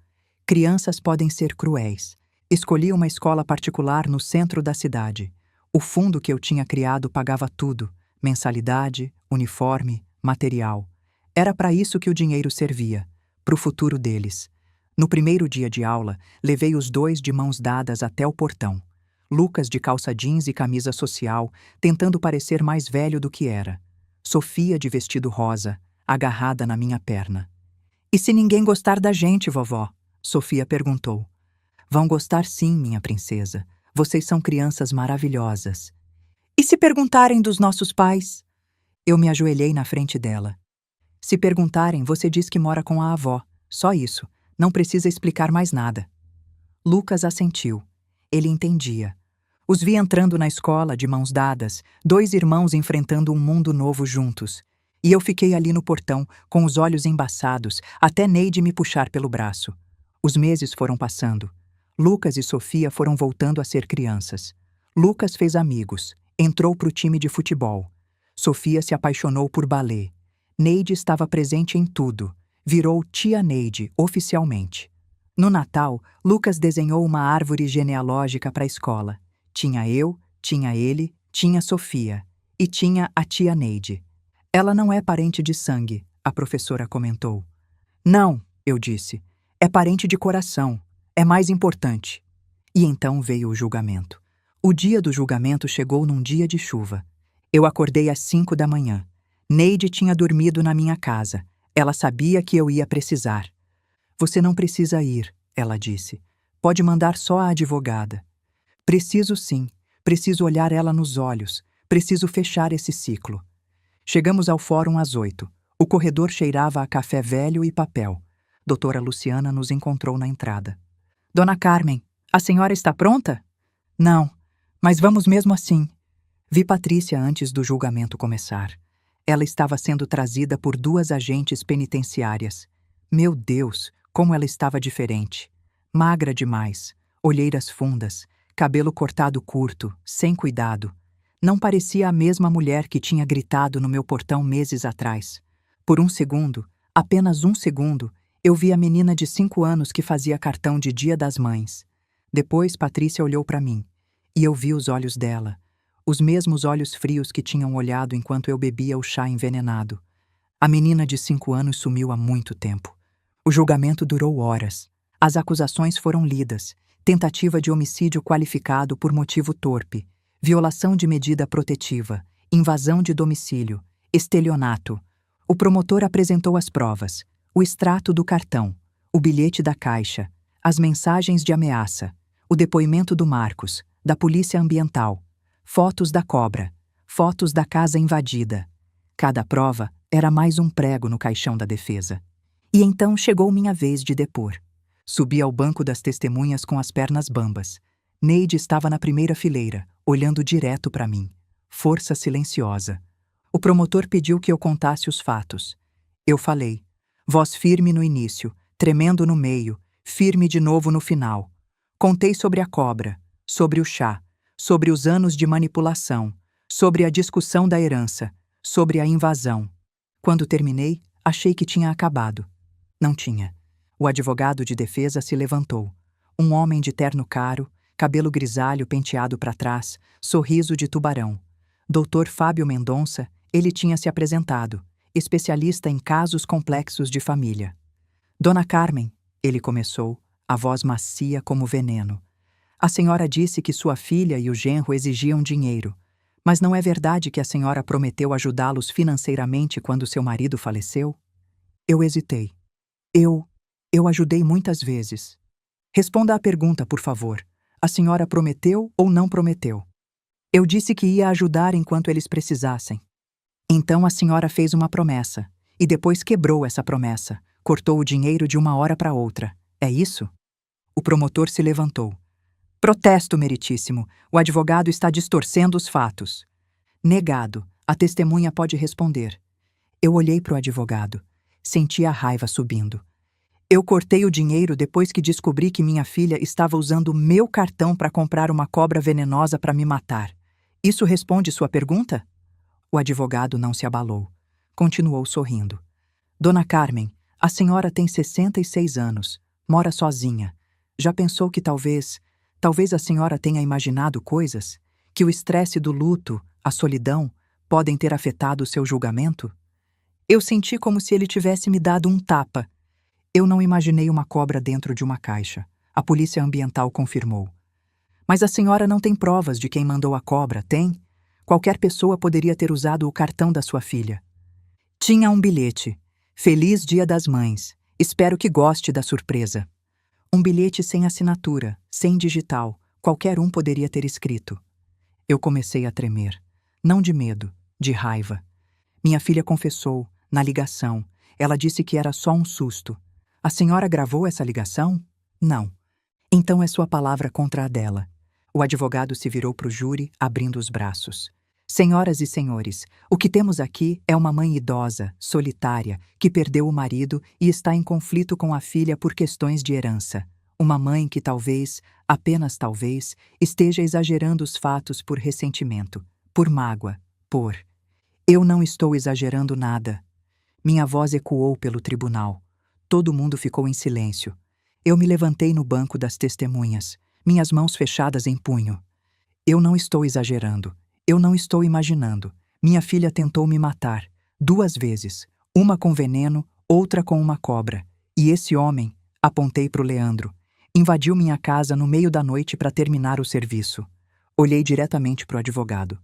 Crianças podem ser cruéis. Escolhi uma escola particular no centro da cidade. O fundo que eu tinha criado pagava tudo: mensalidade, uniforme, material. Era para isso que o dinheiro servia, para o futuro deles. No primeiro dia de aula, levei os 2 de mãos dadas até o portão. Lucas de calça jeans e camisa social, tentando parecer mais velho do que era. Sofia de vestido rosa, agarrada na minha perna. E se ninguém gostar da gente, vovó? Sofia perguntou. Vão gostar sim, minha princesa. Vocês são crianças maravilhosas. E se perguntarem dos nossos pais? Eu me ajoelhei na frente dela. Se perguntarem, você diz que mora com a avó. Só isso. Não precisa explicar mais nada. Lucas assentiu. Ele entendia. Os vi entrando na escola, de mãos dadas, 2 irmãos enfrentando um mundo novo juntos. E eu fiquei ali no portão, com os olhos embaçados, até Neide me puxar pelo braço. Os meses foram passando. Lucas e Sofia foram voltando a ser crianças. Lucas fez amigos, entrou para o time de futebol. Sofia se apaixonou por balé. Neide estava presente em tudo. Virou tia Neide, oficialmente. No Natal, Lucas desenhou uma árvore genealógica para a escola. Tinha eu, tinha ele, tinha Sofia. E tinha a tia Neide. Ela não é parente de sangue, a professora comentou. Não, eu disse. É parente de coração. É mais importante. E então veio o julgamento. O dia do julgamento chegou num dia de chuva. Eu acordei às 5 da manhã. Neide tinha dormido na minha casa. Ela sabia que eu ia precisar. Você não precisa ir, ela disse. Pode mandar só a advogada. Preciso sim. Preciso olhar ela nos olhos. Preciso fechar esse ciclo. Chegamos ao fórum às 8. O corredor cheirava a café velho e papel. Doutora Luciana nos encontrou na entrada. Dona Carmen, a senhora está pronta? Não, mas vamos mesmo assim. Vi Patrícia antes do julgamento começar. Ela estava sendo trazida por 2 agentes penitenciárias. Meu Deus, como ela estava diferente. Magra demais, olheiras fundas, cabelo cortado curto, sem cuidado. Não parecia a mesma mulher que tinha gritado no meu portão meses atrás. Por um segundo, apenas um segundo, eu vi a menina de 5 anos que fazia cartão de Dia das Mães. Depois, Patrícia olhou para mim, e eu vi os olhos dela. os mesmos olhos frios que tinham olhado enquanto eu bebia o chá envenenado. A menina de 5 anos sumiu há muito tempo. O julgamento durou horas. As acusações foram lidas. Tentativa de homicídio qualificado por motivo torpe, violação de medida protetiva, invasão de domicílio, estelionato. O promotor apresentou as provas, o extrato do cartão, o bilhete da caixa, as mensagens de ameaça, o depoimento do Marcos, da polícia ambiental, fotos da cobra, fotos da casa invadida. Cada prova era mais um prego no caixão da defesa. E então chegou minha vez de depor. Subi ao banco das testemunhas com as pernas bambas. Neide estava na primeira fileira, olhando direto para mim. Força silenciosa. O promotor pediu que eu contasse os fatos. Eu falei. Voz firme no início, tremendo no meio, firme de novo no final. Contei sobre a cobra, sobre o chá, sobre os anos de manipulação, sobre a discussão da herança, sobre a invasão. Quando terminei, achei que tinha acabado. Não tinha. O advogado de defesa se levantou. Um homem de terno caro, cabelo grisalho penteado para trás, sorriso de tubarão. Dr. Fábio Mendonça, ele tinha se apresentado, especialista em casos complexos de família. Dona Carmen, ele começou, a voz macia como veneno. A senhora disse que sua filha e o genro exigiam dinheiro, mas não é verdade que a senhora prometeu ajudá-los financeiramente quando seu marido faleceu? Eu hesitei. Eu ajudei muitas vezes. Responda à pergunta, por favor. A senhora prometeu ou não prometeu? Eu disse que ia ajudar enquanto eles precisassem. Então a senhora fez uma promessa, e depois quebrou essa promessa, cortou o dinheiro de uma hora para outra. É isso? O promotor se levantou. Protesto, meritíssimo. O advogado está distorcendo os fatos. Negado. A testemunha pode responder. Eu olhei para o advogado. Senti a raiva subindo. Eu cortei o dinheiro depois que descobri que minha filha estava usando meu cartão para comprar uma cobra venenosa para me matar. Isso responde sua pergunta? O advogado não se abalou. Continuou sorrindo. Dona Carmen, a senhora tem 66 anos, mora sozinha. Já pensou que talvez a senhora tenha imaginado coisas? Que o estresse do luto, a solidão, podem ter afetado o seu julgamento? Eu senti como se ele tivesse me dado um tapa. Eu não imaginei uma cobra dentro de uma caixa. A polícia ambiental confirmou. Mas a senhora não tem provas de quem mandou a cobra, tem? Qualquer pessoa poderia ter usado o cartão da sua filha. Tinha um bilhete. Feliz Dia das Mães. Espero que goste da surpresa. Um bilhete sem assinatura, sem digital. Qualquer um poderia ter escrito. Eu comecei a tremer. Não de medo, de raiva. Minha filha confessou, na ligação. Ela disse que era só um susto. A senhora gravou essa ligação? Não. Então é sua palavra contra a dela. O advogado se virou para o júri, abrindo os braços. Senhoras e senhores, o que temos aqui é uma mãe idosa, solitária, que perdeu o marido e está em conflito com a filha por questões de herança. Uma mãe que talvez, apenas talvez, esteja exagerando os fatos por ressentimento, por mágoa, por... Eu não estou exagerando nada. Minha voz ecoou pelo tribunal. Todo mundo ficou em silêncio. Eu me levantei no banco das testemunhas, minhas mãos fechadas em punho. Eu não estou exagerando. Eu não estou imaginando. Minha filha tentou me matar. 2 vezes. Uma com veneno, outra com uma cobra. E esse homem, apontei para o Leandro, invadiu minha casa no meio da noite para terminar o serviço. Olhei diretamente para o advogado.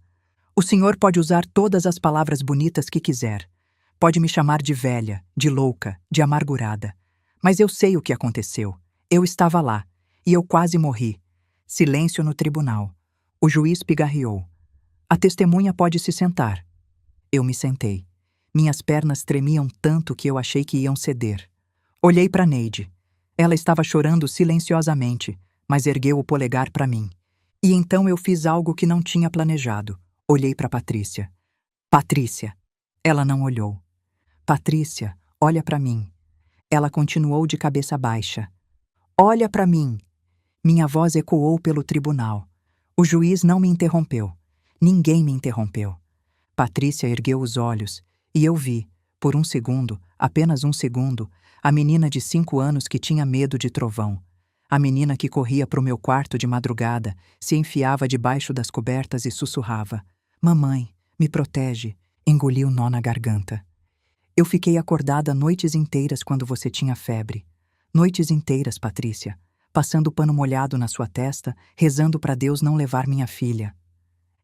O senhor pode usar todas as palavras bonitas que quiser. Pode me chamar de velha, de louca, de amargurada. Mas eu sei o que aconteceu. Eu estava lá. E eu quase morri. Silêncio no tribunal. O juiz pigarreou. A testemunha pode se sentar. Eu me sentei. Minhas pernas tremiam tanto que eu achei que iam ceder. Olhei para Neide. Ela estava chorando silenciosamente, mas ergueu o polegar para mim. E então eu fiz algo que não tinha planejado. Olhei para Patrícia. Patrícia. Ela não olhou. Patrícia, olha para mim. Ela continuou de cabeça baixa. Olha para mim. Minha voz ecoou pelo tribunal. O juiz não me interrompeu. Ninguém me interrompeu. Patrícia ergueu os olhos e eu vi, por um segundo, apenas um segundo, a menina de 5 anos que tinha medo de trovão. A menina que corria para o meu quarto de madrugada se enfiava debaixo das cobertas e sussurrava: Mamãe, me protege. Engoli o nó na garganta. Eu fiquei acordada noites inteiras quando você tinha febre. Noites inteiras, Patrícia, passando pano molhado na sua testa, rezando para Deus não levar minha filha.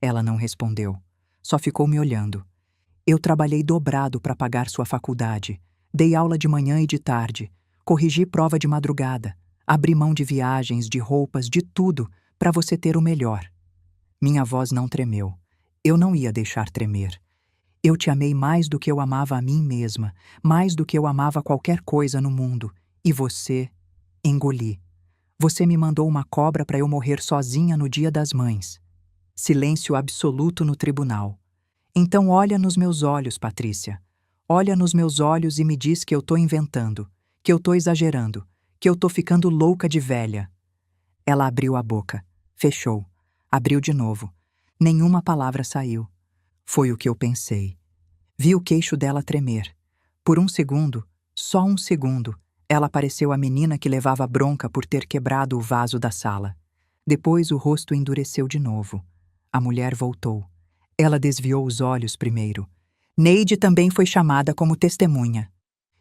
Ela não respondeu. Só ficou me olhando. Eu trabalhei dobrado para pagar sua faculdade. Dei aula de manhã e de tarde. Corrigi prova de madrugada. Abri mão de viagens, de roupas, de tudo, para você ter o melhor. Minha voz não tremeu. Eu não ia deixar tremer. Eu te amei mais do que eu amava a mim mesma, mais do que eu amava qualquer coisa no mundo. E você... Engoli. Você me mandou uma cobra para eu morrer sozinha no Dia das Mães. Silêncio absoluto no tribunal. Então olha nos meus olhos, Patrícia. Olha nos meus olhos e me diz que eu tô inventando, que eu tô exagerando, que eu tô ficando louca de velha. Ela abriu a boca. Fechou. Abriu de novo. Nenhuma palavra saiu. Foi o que eu pensei. Vi o queixo dela tremer. Por um segundo, só um segundo, ela pareceu a menina que levava bronca por ter quebrado o vaso da sala. Depois o rosto endureceu de novo. A mulher voltou. Ela desviou os olhos primeiro. Neide também foi chamada como testemunha.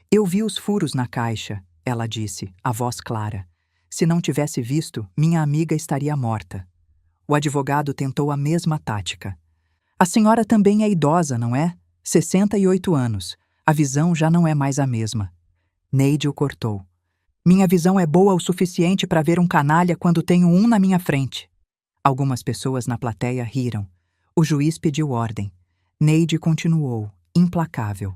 Eu vi os furos na caixa, ela disse, a voz clara. Se não tivesse visto, minha amiga estaria morta. O advogado tentou a mesma tática. A senhora também é idosa, não é? 68 anos. A visão já não é mais a mesma. Neide o cortou. Minha visão é boa o suficiente para ver um canalha quando tenho um na minha frente. Algumas pessoas na plateia riram. O juiz pediu ordem. Neide continuou, implacável.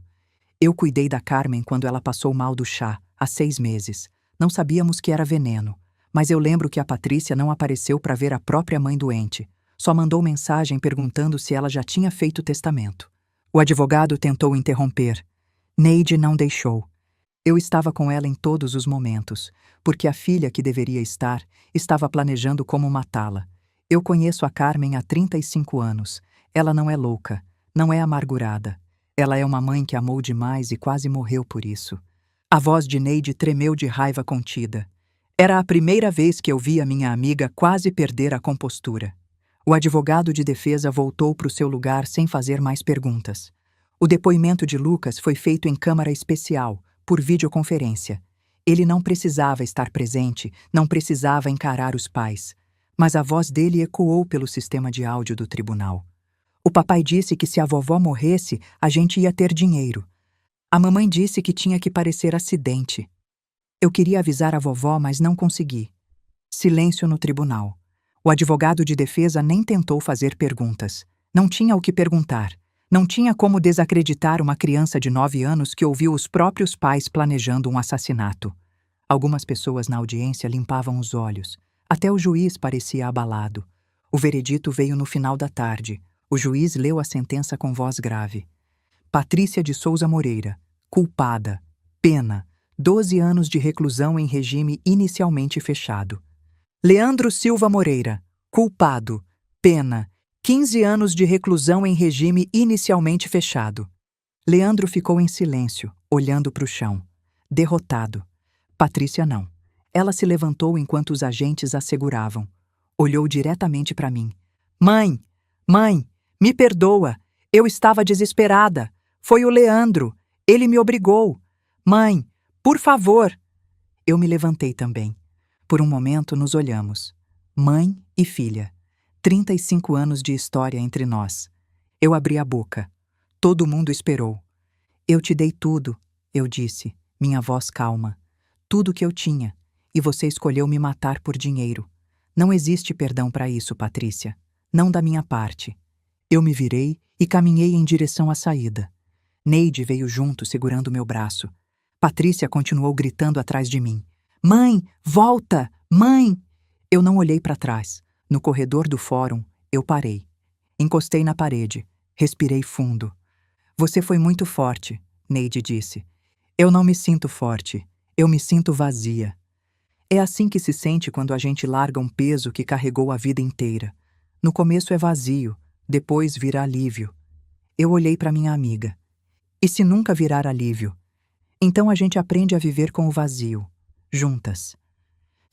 Eu cuidei da Carmen quando ela passou mal do chá, há 6 meses. Não sabíamos que era veneno, mas eu lembro que a Patrícia não apareceu para ver a própria mãe doente. Só mandou mensagem perguntando se ela já tinha feito o testamento. O advogado tentou interromper. Neide não deixou. Eu estava com ela em todos os momentos, porque a filha que deveria estar estava planejando como matá-la. Eu conheço a Carmen há 35 anos. Ela não é louca, não é amargurada. Ela é uma mãe que amou demais e quase morreu por isso. A voz de Neide tremeu de raiva contida. Era a primeira vez que eu via minha amiga quase perder a compostura. O advogado de defesa voltou para o seu lugar sem fazer mais perguntas. O depoimento de Lucas foi feito em câmara especial, por videoconferência. Ele não precisava estar presente, não precisava encarar os pais. Mas a voz dele ecoou pelo sistema de áudio do tribunal. O papai disse que se a vovó morresse, a gente ia ter dinheiro. A mamãe disse que tinha que parecer acidente. Eu queria avisar a vovó, mas não consegui. Silêncio no tribunal. O advogado de defesa nem tentou fazer perguntas. Não tinha o que perguntar. Não tinha como desacreditar uma criança de 9 anos que ouviu os próprios pais planejando um assassinato. Algumas pessoas na audiência limpavam os olhos. Até o juiz parecia abalado. O veredito veio no final da tarde. O juiz leu a sentença com voz grave. Patrícia de Souza Moreira, culpada, pena, 12 anos de reclusão em regime inicialmente fechado. Leandro Silva Moreira, culpado, pena, 15 anos de reclusão em regime inicialmente fechado. Leandro ficou em silêncio, olhando para o chão. Derrotado. Patrícia não. Ela se levantou enquanto os agentes a seguravam. Olhou diretamente para mim. Mãe! Mãe! Me perdoa! Eu estava desesperada! Foi o Leandro! Ele me obrigou! Mãe! Por favor! Eu me levantei também. Por um momento nos olhamos. Mãe e filha. 35 anos de história entre nós. Eu abri a boca. Todo mundo esperou. Eu te dei tudo, eu disse, minha voz calma. Tudo que eu tinha. E você escolheu me matar por dinheiro. Não existe perdão para isso, Patrícia. Não da minha parte. Eu me virei e caminhei em direção à saída. Neide veio junto, segurando meu braço. Patrícia continuou gritando atrás de mim. Mãe, volta! Mãe! Eu não olhei para trás. No corredor do fórum, eu parei. Encostei na parede. Respirei fundo. Você foi muito forte, Neide disse. Eu não me sinto forte. Eu me sinto vazia. É assim que se sente quando a gente larga um peso que carregou a vida inteira. No começo é vazio, depois vira alívio. Eu olhei para minha amiga. E se nunca virar alívio? Então a gente aprende a viver com o vazio, juntas.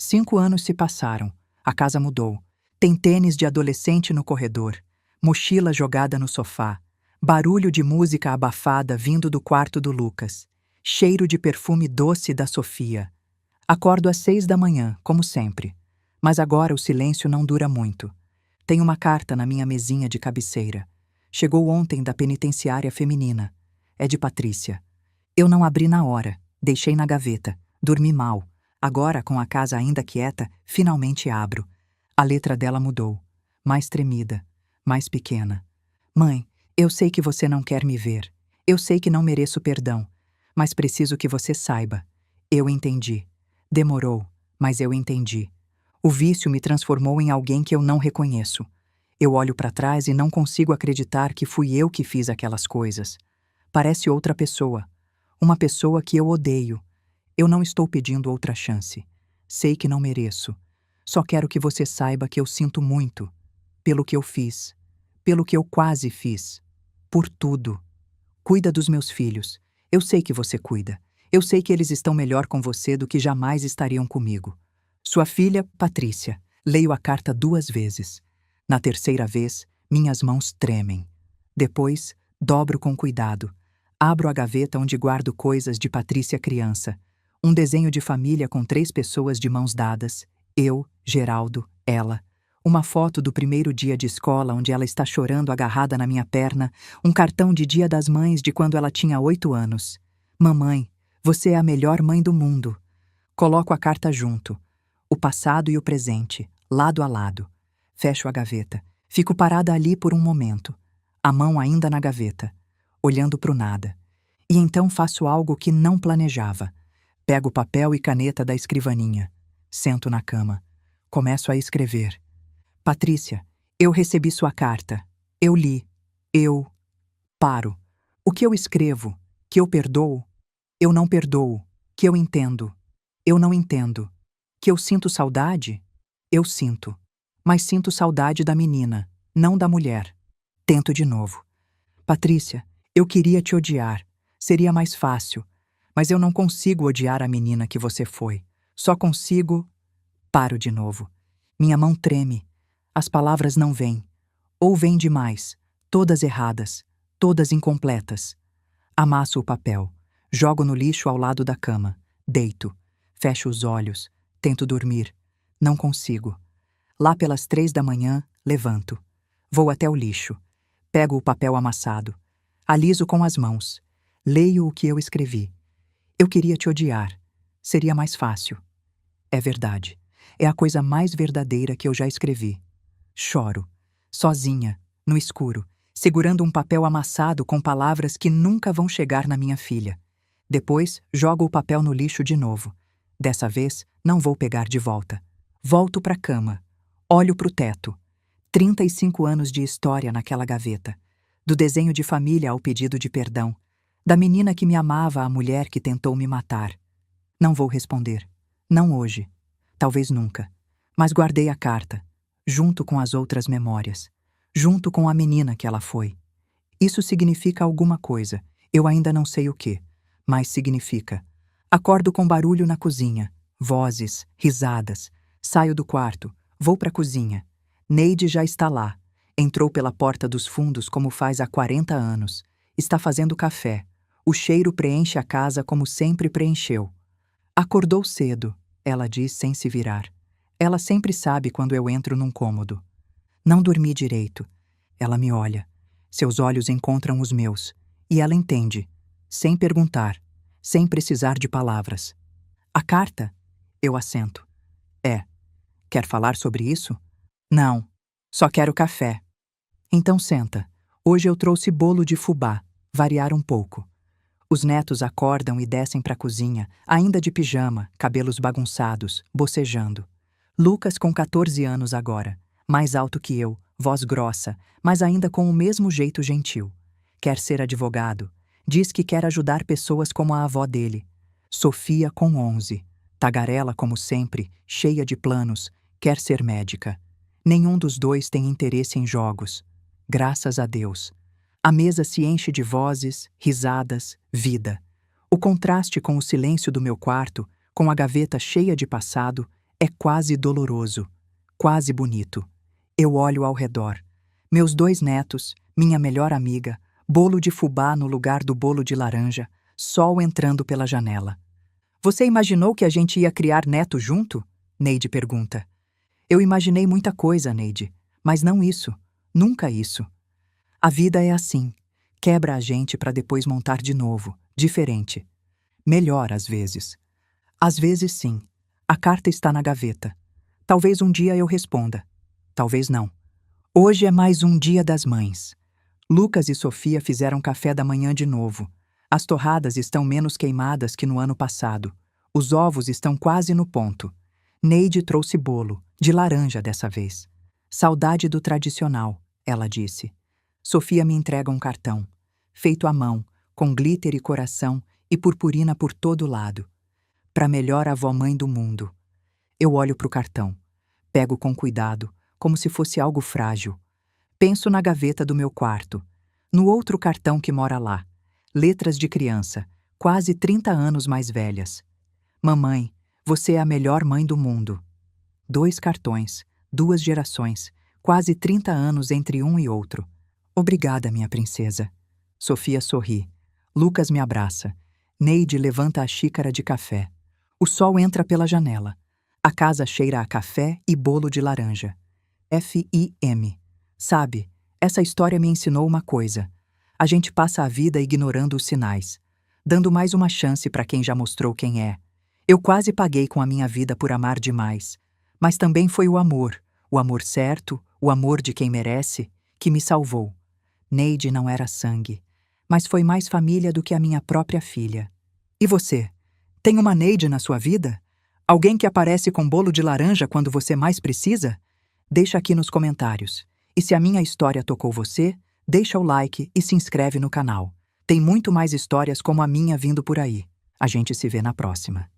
5 anos se passaram. A casa mudou. Tem tênis de adolescente no corredor, mochila jogada no sofá, barulho de música abafada vindo do quarto do Lucas, cheiro de perfume doce da Sofia. Acordo às 6 da manhã, como sempre. Mas agora o silêncio não dura muito. Tem uma carta na minha mesinha de cabeceira. Chegou ontem da penitenciária feminina. É de Patrícia. Eu não abri na hora, deixei na gaveta, dormi mal. Agora, com a casa ainda quieta, finalmente abro. A letra dela mudou. Mais tremida, mais pequena. Mãe, eu sei que você não quer me ver. Eu sei que não mereço perdão. Mas preciso que você saiba. Eu entendi. Demorou, mas eu entendi. O vício me transformou em alguém que eu não reconheço. Eu olho para trás e não consigo acreditar que fui eu que fiz aquelas coisas. Parece outra pessoa. Uma pessoa que eu odeio. Eu não estou pedindo outra chance. Sei que não mereço. Só quero que você saiba que eu sinto muito. Pelo que eu fiz. Pelo que eu quase fiz. Por tudo. Cuida dos meus filhos. Eu sei que você cuida. Eu sei que eles estão melhor com você do que jamais estariam comigo. Sua filha, Patrícia. Leio a carta 2 vezes. Na terceira vez, minhas mãos tremem. Depois, dobro com cuidado. Abro a gaveta onde guardo coisas de Patrícia criança. Um desenho de família com 3 pessoas de mãos dadas. Eu, Geraldo, ela. Uma foto do primeiro dia de escola onde ela está chorando agarrada na minha perna. Um cartão de Dia das Mães de quando ela tinha 8 anos. Mamãe, você é a melhor mãe do mundo. Coloco a carta junto. O passado e o presente, lado a lado. Fecho a gaveta. Fico parada ali por um momento. A mão ainda na gaveta, olhando para o nada. E então faço algo que não planejava. Pego papel e caneta da escrivaninha. Sento na cama. Começo a escrever. Patrícia, eu recebi sua carta. Eu li. Eu paro. O que eu escrevo? Que eu perdoo? Eu não perdoo. Que eu entendo. Eu não entendo. Que eu sinto saudade? Eu sinto. Mas sinto saudade da menina, não da mulher. Tento de novo. Patrícia, eu queria te odiar. Seria mais fácil. Mas eu não consigo odiar a menina que você foi. Só consigo... Paro de novo. Minha mão treme. As palavras não vêm. Ou vêm demais. Todas erradas. Todas incompletas. Amasso o papel. Jogo no lixo ao lado da cama. Deito. Fecho os olhos. Tento dormir. Não consigo. Lá pelas 3 da manhã, levanto. Vou até o lixo. Pego o papel amassado. Aliso com as mãos. Leio o que eu escrevi. Eu queria te odiar. Seria mais fácil. É verdade. É a coisa mais verdadeira que eu já escrevi. Choro. Sozinha, no escuro, segurando um papel amassado com palavras que nunca vão chegar na minha filha. Depois, jogo o papel no lixo de novo. Dessa vez, não vou pegar de volta. Volto para a cama. Olho para o teto. 35 anos de história naquela gaveta. Do desenho de família ao pedido de perdão. Da menina que me amava à mulher que tentou me matar. Não vou responder. Não hoje. Talvez nunca. Mas guardei a carta, junto com as outras memórias. Junto com a menina que ela foi. Isso significa alguma coisa. Eu ainda não sei o quê. Mas significa. Acordo com barulho na cozinha. Vozes, risadas. Saio do quarto. Vou para a cozinha. Neide já está lá. Entrou pela porta dos fundos como faz há 40 anos. Está fazendo café. O cheiro preenche a casa como sempre preencheu. Acordou cedo, ela diz sem se virar. Ela sempre sabe quando eu entro num cômodo. Não dormi direito. Ela me olha. Seus olhos encontram os meus. E ela entende. Sem perguntar. Sem precisar de palavras. A carta? Eu assento. É. Quer falar sobre isso? Não. Só quero café. Então senta. Hoje eu trouxe bolo de fubá. Variar um pouco. Os netos acordam e descem para a cozinha, ainda de pijama, cabelos bagunçados, bocejando. Lucas com 14 anos agora, mais alto que eu, voz grossa, mas ainda com o mesmo jeito gentil. Quer ser advogado. Diz que quer ajudar pessoas como a avó dele. Sofia com 11. Tagarela como sempre, cheia de planos, quer ser médica. Nenhum dos dois tem interesse em jogos. Graças a Deus. A mesa se enche de vozes, risadas, vida. O contraste com o silêncio do meu quarto, com a gaveta cheia de passado, É quase doloroso, quase bonito. Eu olho ao redor. Meus 2 netos, minha melhor amiga, bolo de fubá no lugar do bolo de laranja, sol entrando pela janela. Você imaginou que a gente ia criar neto junto? Neide pergunta. Eu imaginei muita coisa, Neide, mas não isso. Nunca isso. A vida é assim. Quebra a gente para depois montar de novo, diferente. Melhor às vezes. Às vezes sim. A carta está na gaveta. Talvez um dia eu responda. Talvez não. Hoje é mais um Dia das Mães. Lucas e Sofia fizeram café da manhã de novo. As torradas estão menos queimadas que no ano passado. Os ovos estão quase no ponto. Neide trouxe bolo, de laranja dessa vez. Saudade do tradicional, ela disse. Sofia me entrega um cartão, feito à mão, com glitter e coração e purpurina por todo lado. Pra melhor avó-mãe do mundo. Eu olho pro cartão. Pego com cuidado, como se fosse algo frágil. Penso na gaveta do meu quarto. No outro cartão que mora lá. Letras de criança, quase 30 anos mais velhas. Mamãe, você é a melhor mãe do mundo. 2 cartões, 2 gerações, quase 30 anos entre um e outro. Obrigada, minha princesa. Sofia sorri. Lucas me abraça. Neide levanta a xícara de café. O sol entra pela janela. A casa cheira a café e bolo de laranja. FIM. Sabe, essa história me ensinou uma coisa. A gente passa a vida ignorando os sinais, dando mais uma chance para quem já mostrou quem é. Eu quase paguei com a minha vida por amar demais, mas também foi o amor certo, o amor de quem merece, que me salvou. Neide não era sangue, mas foi mais família do que a minha própria filha. E você? Tem uma Neide na sua vida? Alguém que aparece com bolo de laranja quando você mais precisa? Deixa aqui nos comentários. E se a minha história tocou você, deixa o like e se inscreve no canal. Tem muito mais histórias como a minha vindo por aí. A gente se vê na próxima.